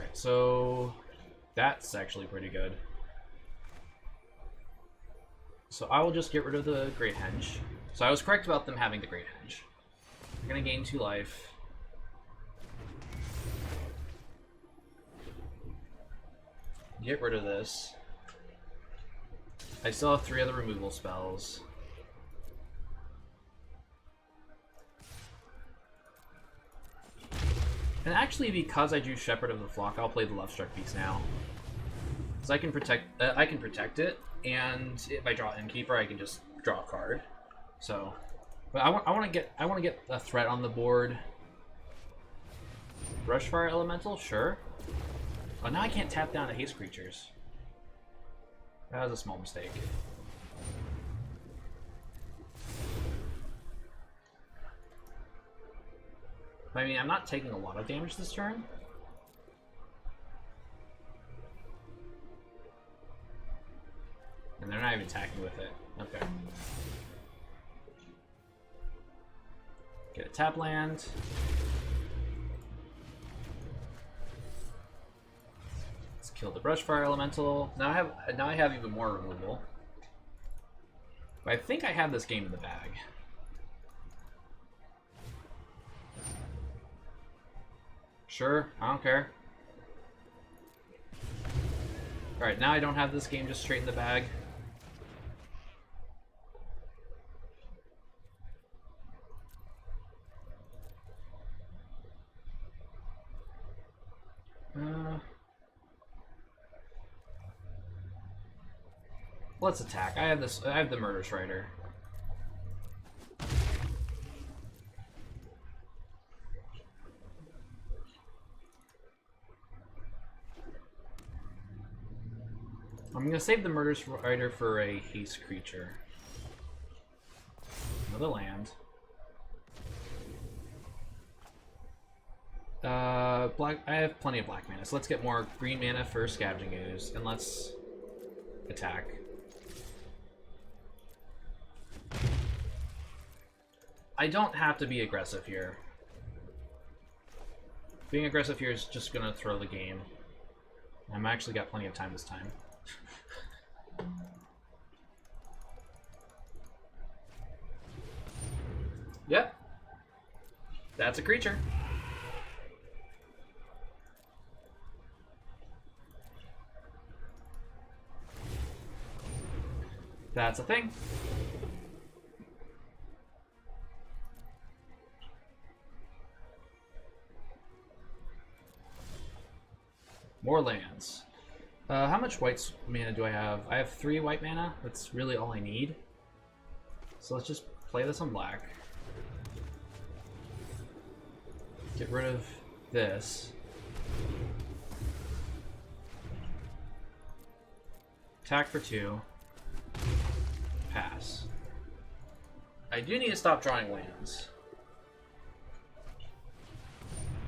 Alright, so that's actually pretty good. So I will just get rid of the Great Henge. So I was correct about them having the Great Henge. You're gonna gain 2 life. Get rid of this. I still have 3 other removal spells. And actually, because I drew Shepherd of the Flock, I'll play the Love Struck Beast now. Because I can protect it, and if I draw Innkeeper, I can just draw a card. So, but I want to get a threat on the board. Brushfire Elemental, sure. Oh, now I can't tap down the haste creatures. That was a small mistake. I mean, I'm not taking a lot of damage this turn. And they're not even attacking with it. Okay. Get a tap land. Let's kill the Brushfire Elemental. Now I have even more removal. But I think I have this game in the bag. Sure, I don't care. Alright, now I don't have this game just straight in the bag. Let's attack. I have the Murderous Rider. I'm gonna save the Murderous Rider for a haste creature. Another land. Black. I have plenty of black mana, so let's get more green mana for Scavenging Ooze, and let's attack. I don't have to be aggressive here. Being aggressive here is just gonna throw the game. I'm actually got plenty of time this time. Yep. That's a creature. That's a thing. More lands. How much white mana do I have? I have 3 white mana. That's really all I need. So let's just play this on black. Get rid of this. Attack for 2. Pass. I do need to stop drawing lands.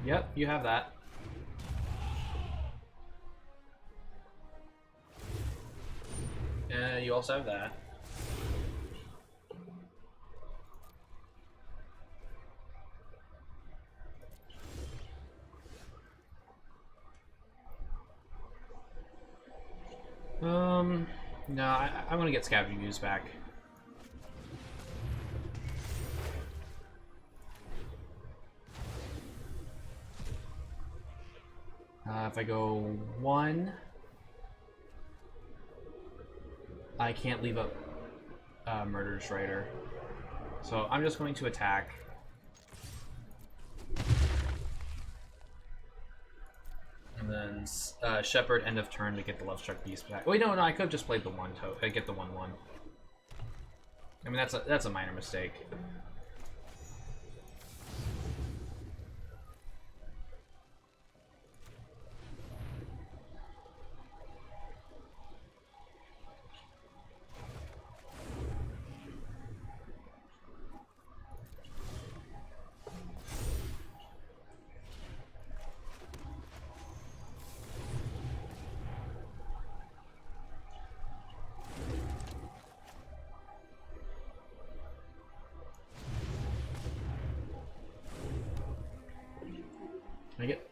Yep, you have that. You also have that. No, I'm gonna get Scavenging Ooze back. If I go 1, I can't leave up Murderous Rider. So I'm just going to attack. And then Shepherd end of turn to get the Love Struck Beast back. Wait, no, I could have just played the 1 to get the 1/1. I mean, that's a minor mistake.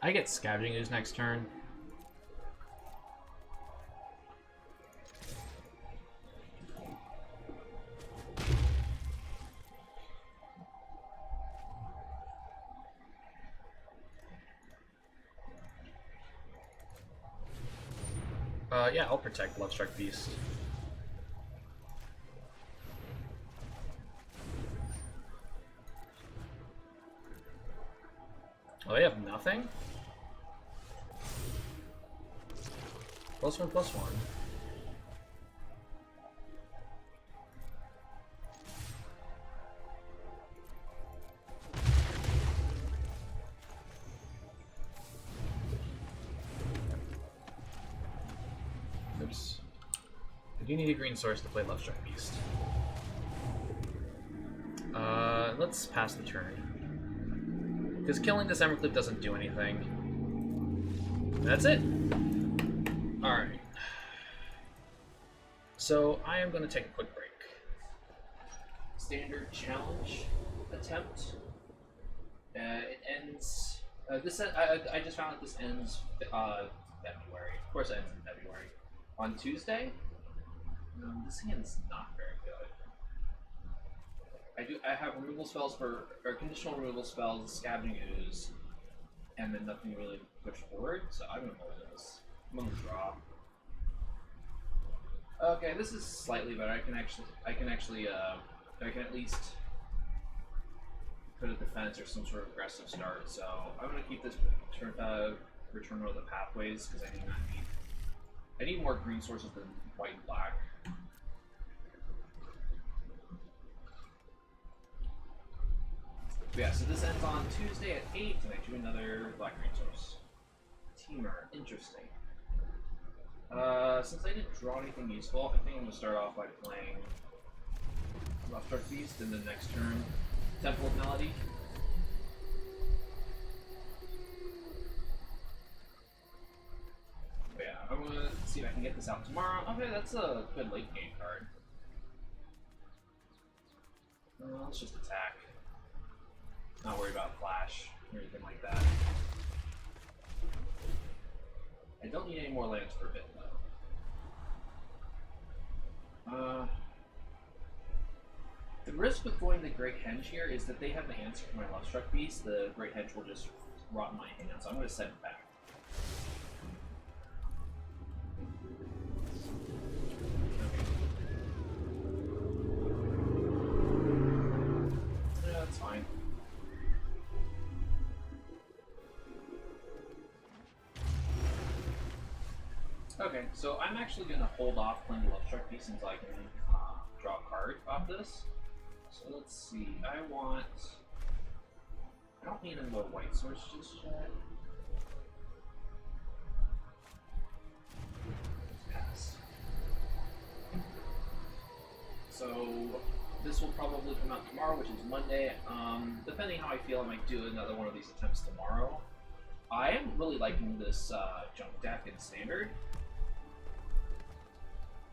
I get Scavenging Ooze next turn. Yeah, I'll protect Love Struck Beast. Oh, they have nothing? +1/+1. Oops. I do need a green source to play Love Struck Beast. Let's pass the turn. Because killing this Embercleave doesn't do anything. That's it! Alright. So, I am going to take a quick break. Standard challenge attempt. It ends... I just found that this ends February. Of course it ends in February. On Tuesday? This hand's not very good. I have removal spells or conditional removal spells, Scavenging Ooze, and then nothing really pushed forward, so I'm gonna roll this. I'm gonna draw. Okay, this is slightly better. I can at least put a defense or some sort of aggressive start. So I'm gonna keep this return over the pathways because I need more green sources than white and black. But yeah, so this ends on Tuesday at 8, and I do another black-green source. Temur, interesting. Since I didn't draw anything useful, I think I'm going to start off by playing Love Struck Beast, and the next turn, Temple of Melody. But yeah, I'm going to see if I can get this out tomorrow. Okay, that's a good late game card. Let's just attack. Not worry about flash or anything like that. I don't need any more lands for a bit, though. The risk with going the Great Henge here is that they have the answer for my Love Struck Beast. The Great Henge will just rot in my hand, so I'm going to send it back. Okay. Yeah, that's fine. Okay, so I'm actually going to hold off playing Love Struck Beast until I can draw a card off this. So let's see, I don't need another white source just yet. Pass. So this will probably come out tomorrow, which is Monday. Depending how I feel, I might do another one of these attempts tomorrow. I am really liking this junk deck in Standard.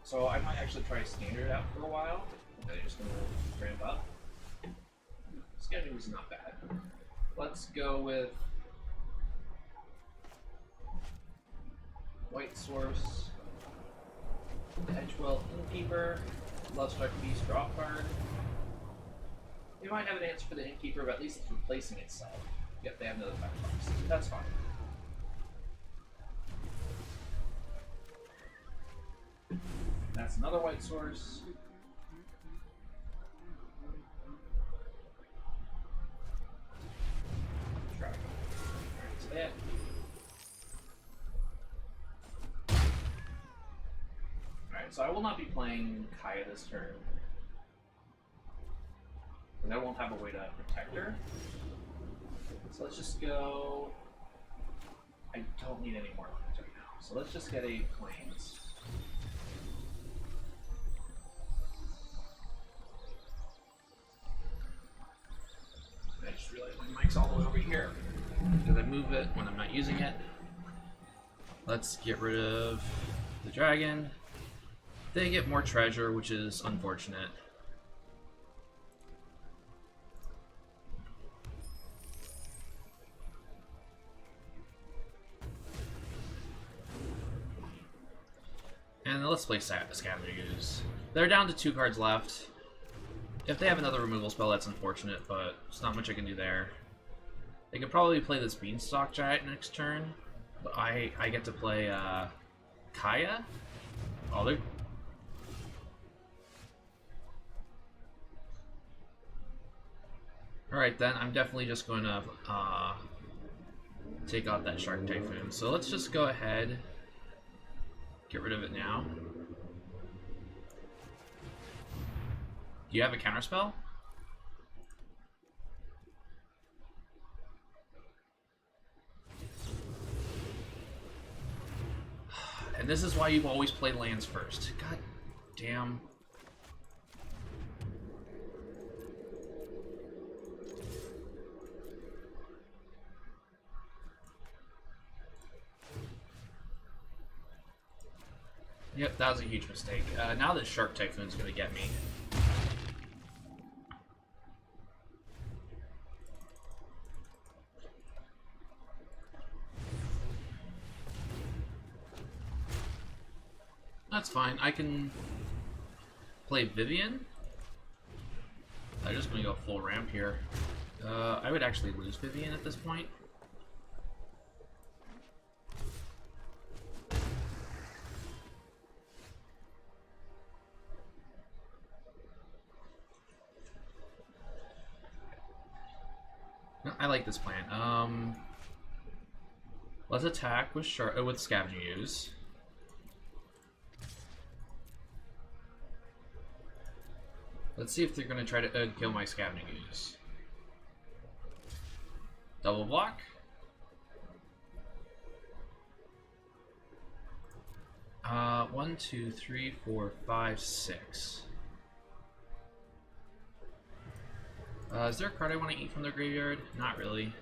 So I might actually try Standard out for a while. I'm just going to ramp up. Scheduling is not bad. Let's go with white source, Edgewell Innkeeper, Love Struck Beast draw card. They might have an answer for the Innkeeper, but at least it's replacing itself. Yep, they have another 5 bucks. That's fine. That's another white source. Dragon. Alright, so that. Alright, so I will not be playing Kaya this turn. Because I won't have a way to protect her. So let's just go. I don't need any more lands right now. So let's just get a Plains. I just realized my mic's all the way over here because I move it when I'm not using it. Let's get rid of the dragon. They get more treasure, which is unfortunate. And let's play Scavenging Ooze. They're down to 2 cards left. If they have another removal spell, that's unfortunate, but there's not much I can do there. They could probably play this Beanstalk Giant next turn, but I get to play Kaya? Oh, they're... Alright then, I'm definitely just going to take out that Shark Typhoon. So let's just go ahead, get rid of it now. Do you have a counterspell? And this is why you've always played lands first. God damn. Yep, that was a huge mistake. Now this Shark Typhoon's gonna get me. That's fine. I can play Vivian. I'm just gonna go full ramp here. I would actually lose Vivian at this point. No, I like this plan. Let's attack with with Scavenging Ooze. Let's see if they're going to try to kill my Scavenging Ooze. Double block. One, two, three, four, five, six. Is there a card I want to eat from their graveyard? Not really.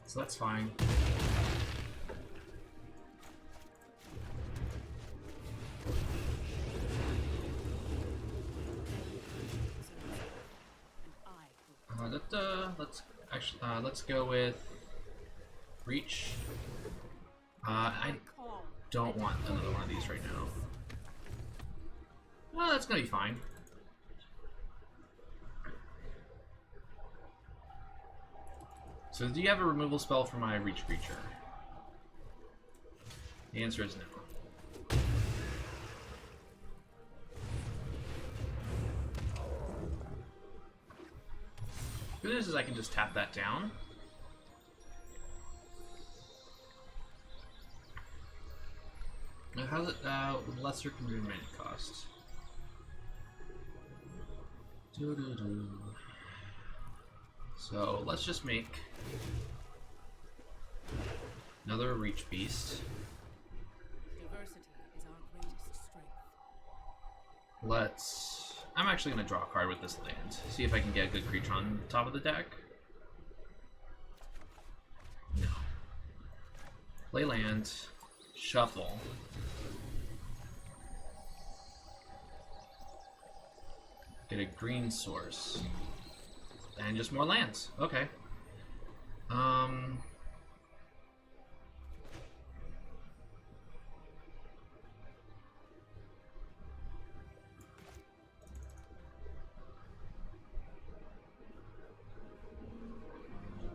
So that's fine. Let's go with Reach. I don't want another one of these right now. Well, that's gonna be fine. So, do you have a removal spell for my Reach Creature? The answer is no. Good news is I can just tap that down. Now, how's it with lesser converted mana cost? So let's just make another Reach Beast. Diversity is our greatest strength. I'm actually going to draw a card with this land. See if I can get a good creature on top of the deck. No. Play land. Shuffle. Get a green source. And just more lands. Okay.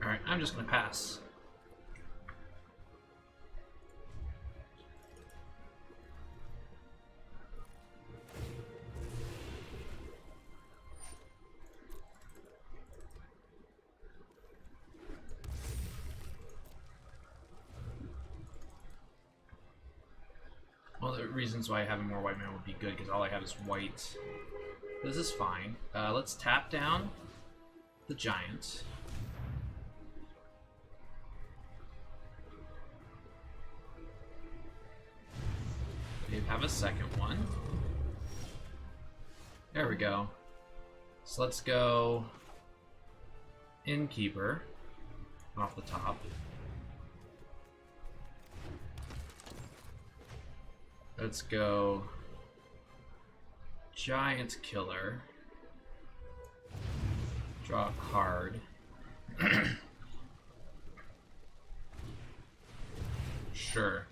Alright, I'm just gonna pass. Well, the reasons why having more white mana would be good, because all I have is white. This is fine. Let's tap down the giant. We have a second one. There we go. So let's go Innkeeper off the top. Let's go Giant Killer. Draw a card. Sure.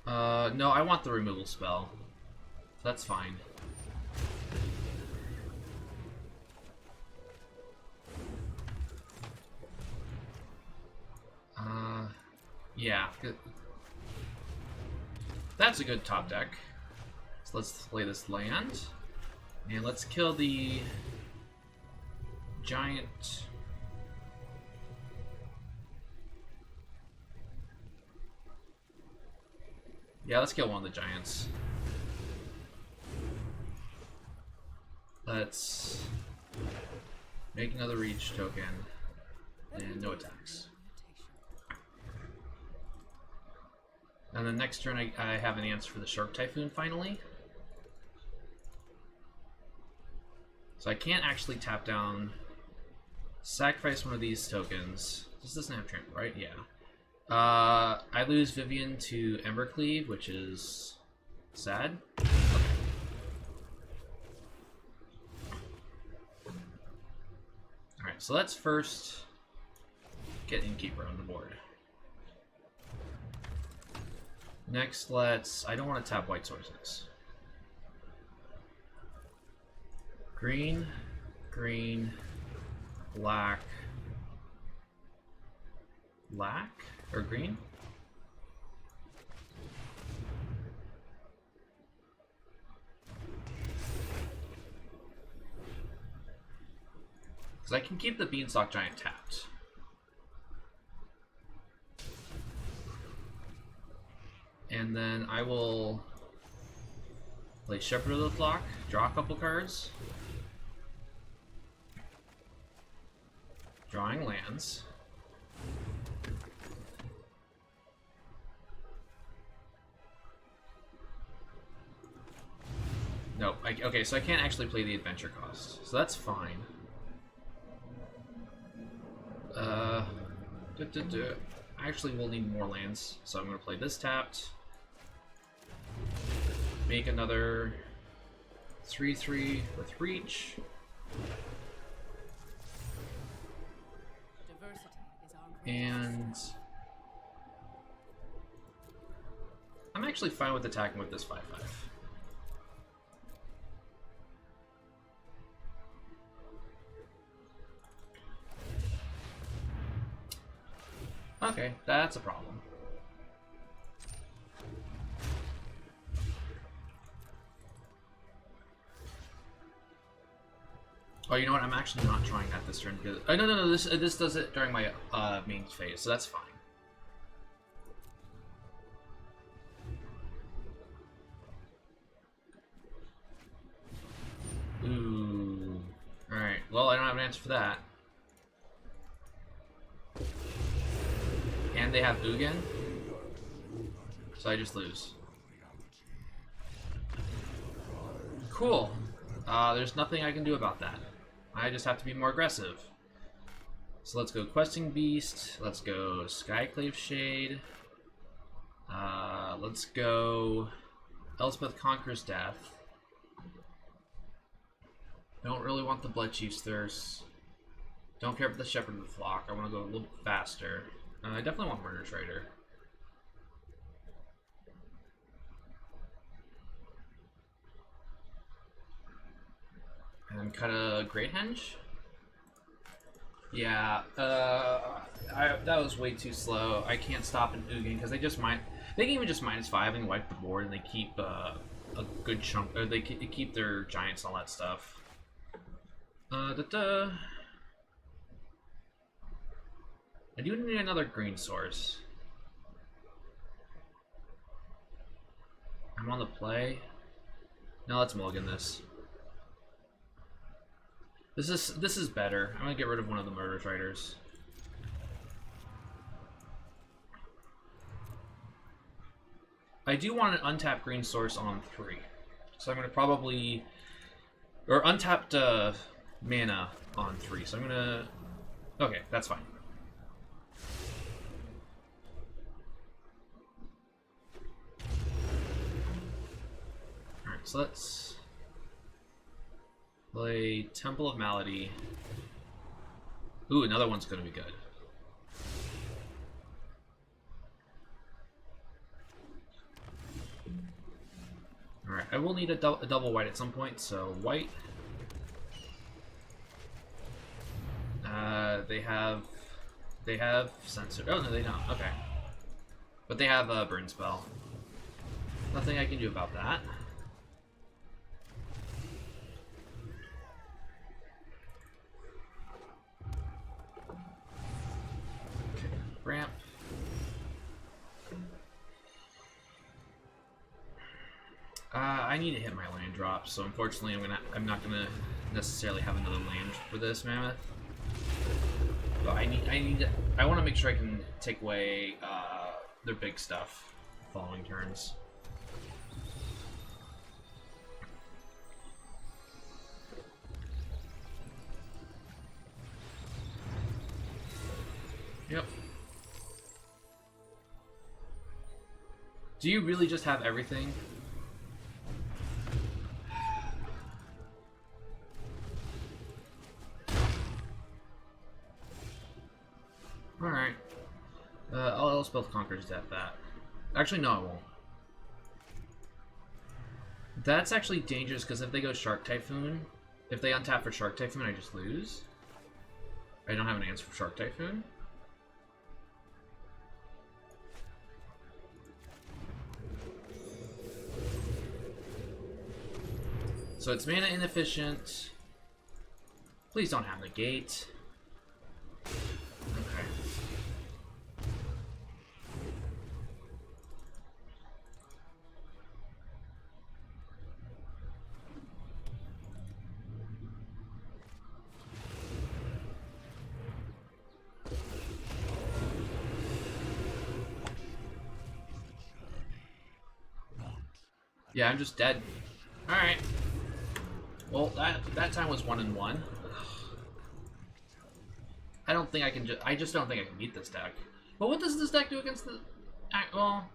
No, I want the removal spell. So that's fine. Yeah. That's a good top deck. So let's play this land. And let's kill the giant. Yeah, let's kill one of the giants. Let's make another reach token. And no attacks. And then next turn I have an answer for the Shark Typhoon finally. So I can't actually tap down, sacrifice one of these tokens. This doesn't have trample, right? Yeah. I lose Vivian to Embercleave, which is sad. Okay. Alright, so let's first get Innkeeper on the board. Next, I don't want to tap white sources. Green, green, black, black, or green? Because I can keep the Beanstalk Giant tapped. And then I will play Shepherd of the Flock, draw a couple cards. Drawing lands. No, okay, so I can't actually play the adventure cost, so that's fine. Actually, we'll need more lands, so I'm going to play this tapped. Make another 3/3 with reach. And I'm actually fine with attacking with this 5/5. Okay, that's a problem. Oh, you know what? I'm actually not trying that this turn because no, this does it during my main phase, so that's fine. Ooh. All right. Well, I don't have an answer for that. And they have Ugin, so I just lose. Cool. There's nothing I can do about that. I just have to be more aggressive. So let's go Questing Beast. Let's go Skyclave Shade. Let's go Elspeth Conquers Death. Don't really want the Blood Chief's Thirst. Don't care about the Shepherd of the Flock. I want to go a little bit faster. I definitely want Murder Trader. And cut a Great Henge? Yeah, that was way too slow. I can't stop an Ugin because they can even just -5 and wipe the board, and they keep a good chunk, or they keep their giants and all that stuff. I do need another green source. I'm on the play. No, let's mulligan this. This is better. I'm gonna get rid of one of the Murder Traders. I do want an untapped green source on 3, so I'm gonna probably, or untapped mana on 3. So I'm gonna. Okay, that's fine. All right, so let's play Temple of Malady. Ooh, another one's gonna be good. Alright, I will need a double white at some point, so white. They have sensor. Oh no, they don't. Okay. But they have a burn spell. Nothing I can do about that. Okay, ramp. I need to hit my land drop, so unfortunately I'm not gonna necessarily have another land for this mammoth. But I want to make sure I can take away their big stuff following turns. Yep. Do you really just have everything? Alright. I'll spell Conqueror's Death that. Actually, no, I won't. That's actually dangerous because if they go Shark Typhoon, if they untap for Shark Typhoon, I just lose. I don't have an answer for Shark Typhoon. So it's mana inefficient. Please don't have negate. Okay. Yeah, I'm just dead. Alright. Well, that time was 1-1. I don't think I can I just don't think I can beat this deck. But what does this deck do against the... Well,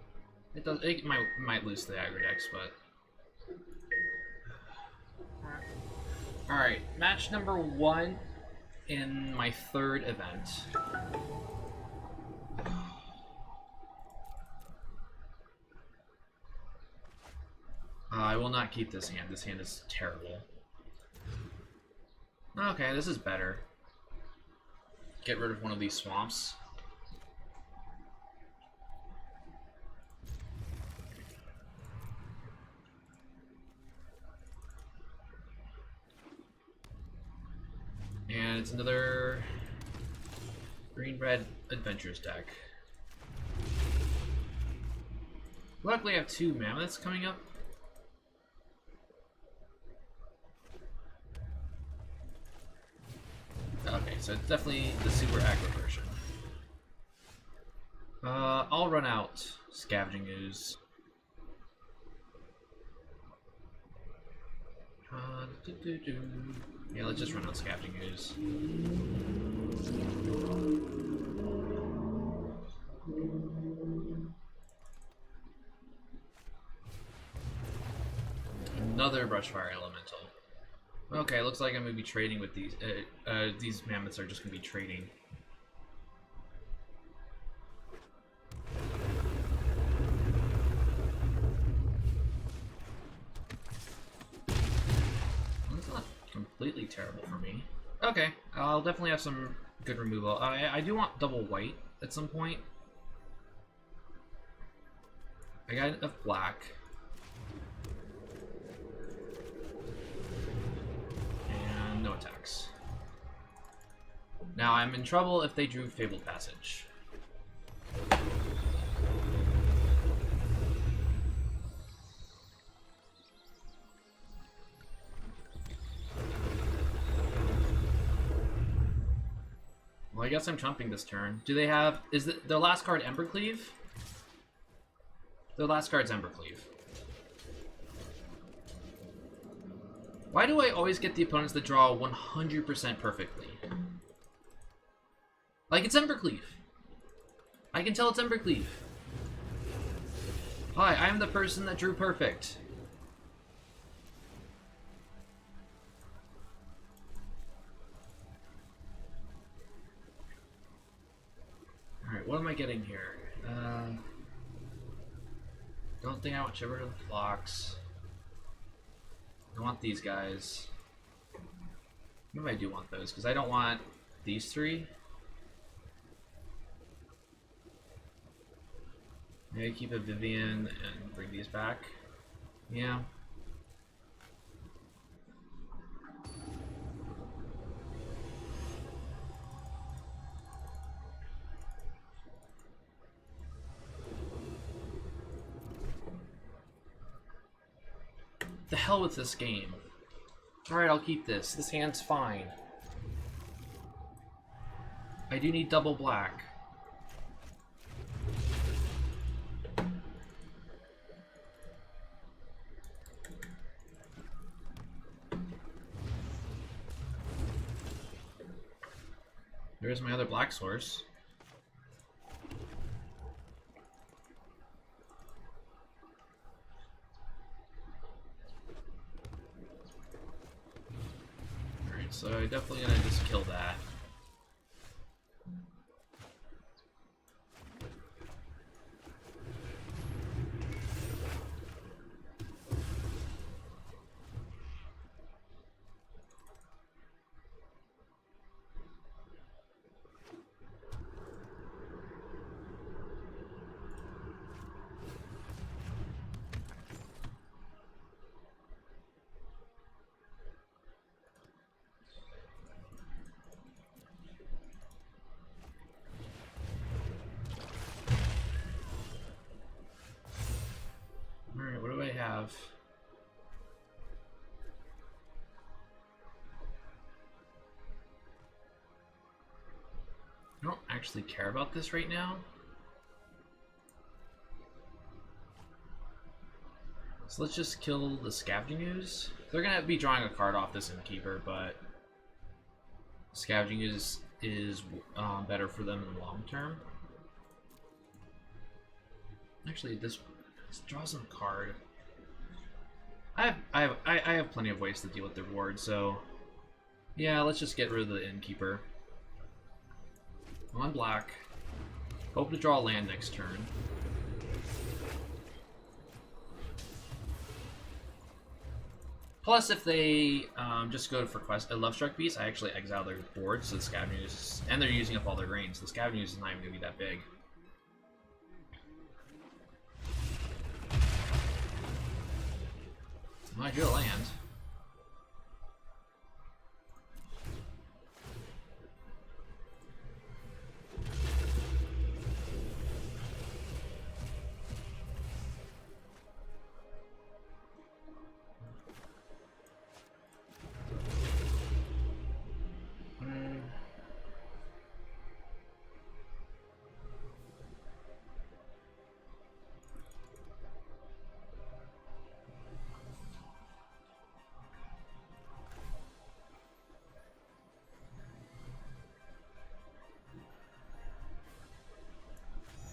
it does. It might lose to the aggro decks, but... Alright, match number 1 in my 3rd event. I will not keep this hand. This hand is terrible. Okay, this is better. Get rid of one of these swamps. And it's another green-red adventures deck. Luckily I have 2 mammoths coming up. Okay, so it's definitely the super aggro version. I'll run out Scavenging Ooze. Yeah, let's just run out Scavenging Ooze. Another Brushfire Elemental. Okay, looks like I'm gonna be trading with these. These mammoths are just gonna be trading. That's not completely terrible for me. Okay, I'll definitely have some good removal. I do want double white at some point. I got enough black. No attacks. Now I'm in trouble if they drew Fabled Passage. Well, I guess I'm chumping this turn. Do they have... Is their last card Embercleave? Their last card's Embercleave. Why do I always get the opponents that draw 100% perfectly? Like, it's Embercleave. I can tell it's Embercleave. Hi, I am the person that drew perfect. Alright, what am I getting here? Don't think I want Shiver to the Flocks. I want these guys. Maybe I do want those, because I don't want these 3. Maybe keep a Vivian and bring these back. Yeah. The hell with this game. Alright, I'll keep this. This hand's fine. I do need double black. There's my other black source. Alright, so I'm definitely gonna just kill that. Alright, what do I have? I don't actually care about this right now. So let's just kill the Scavenging Ooze. They're gonna be drawing a card off this Innkeeper, but Scavenging Ooze is better for them in the long term. Actually, this draws them a card. I have plenty of ways to deal with their ward, so yeah, let's just get rid of the Innkeeper. One black. Hope to draw land next turn. Plus, if they just go for quest a Lovestruck Beast, I actually exile their board, so the Scavenging Ooze, and they're using up all their range. So the Scavenging Ooze is not even gonna be that big. I drew a land.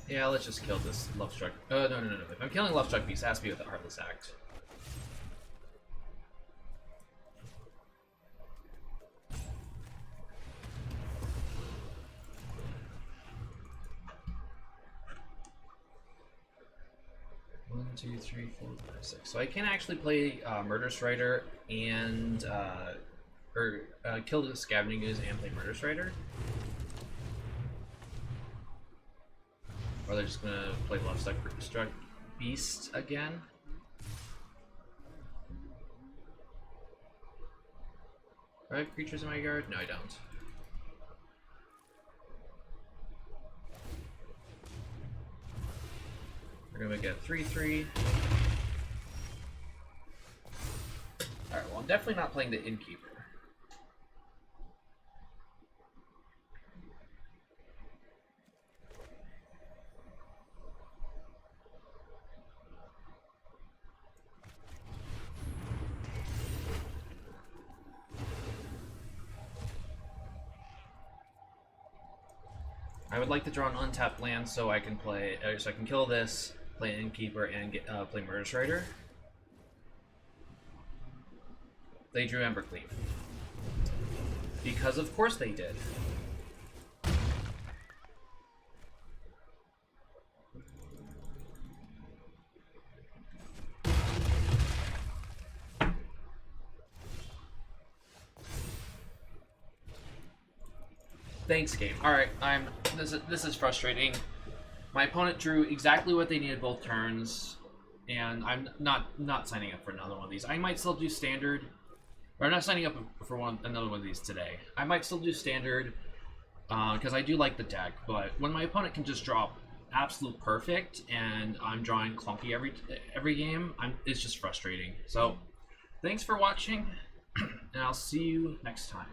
Yeah, let's just kill this Lovestruck. No. If I'm killing Lovestruck Beast, it has to be with the Heartless Act. One, two, three, four, five, six. So I can actually play Murder Strider and kill the Scavenging Ooze and play Murder Strider. Or they're just gonna play Lovestruck Beast again. Do I have creatures in my yard? No, I don't. We're gonna get 3/3. Alright, well, I'm definitely not playing the Innkeeper. I would like to draw an untapped land so I can play, so I can kill this, play Innkeeper, and get play Murder Strider. They drew Embercleave. Because of course they did. Thanks, game. All right, this is frustrating. My opponent drew exactly what they needed both turns, and I'm not signing up for another one of these. I might still do standard, or not signing up for another one of these today. I might still do standard because I do like the deck, but when my opponent can just draw absolute perfect and I'm drawing clunky every game, it's just frustrating. So thanks for watching, and I'll see you next time.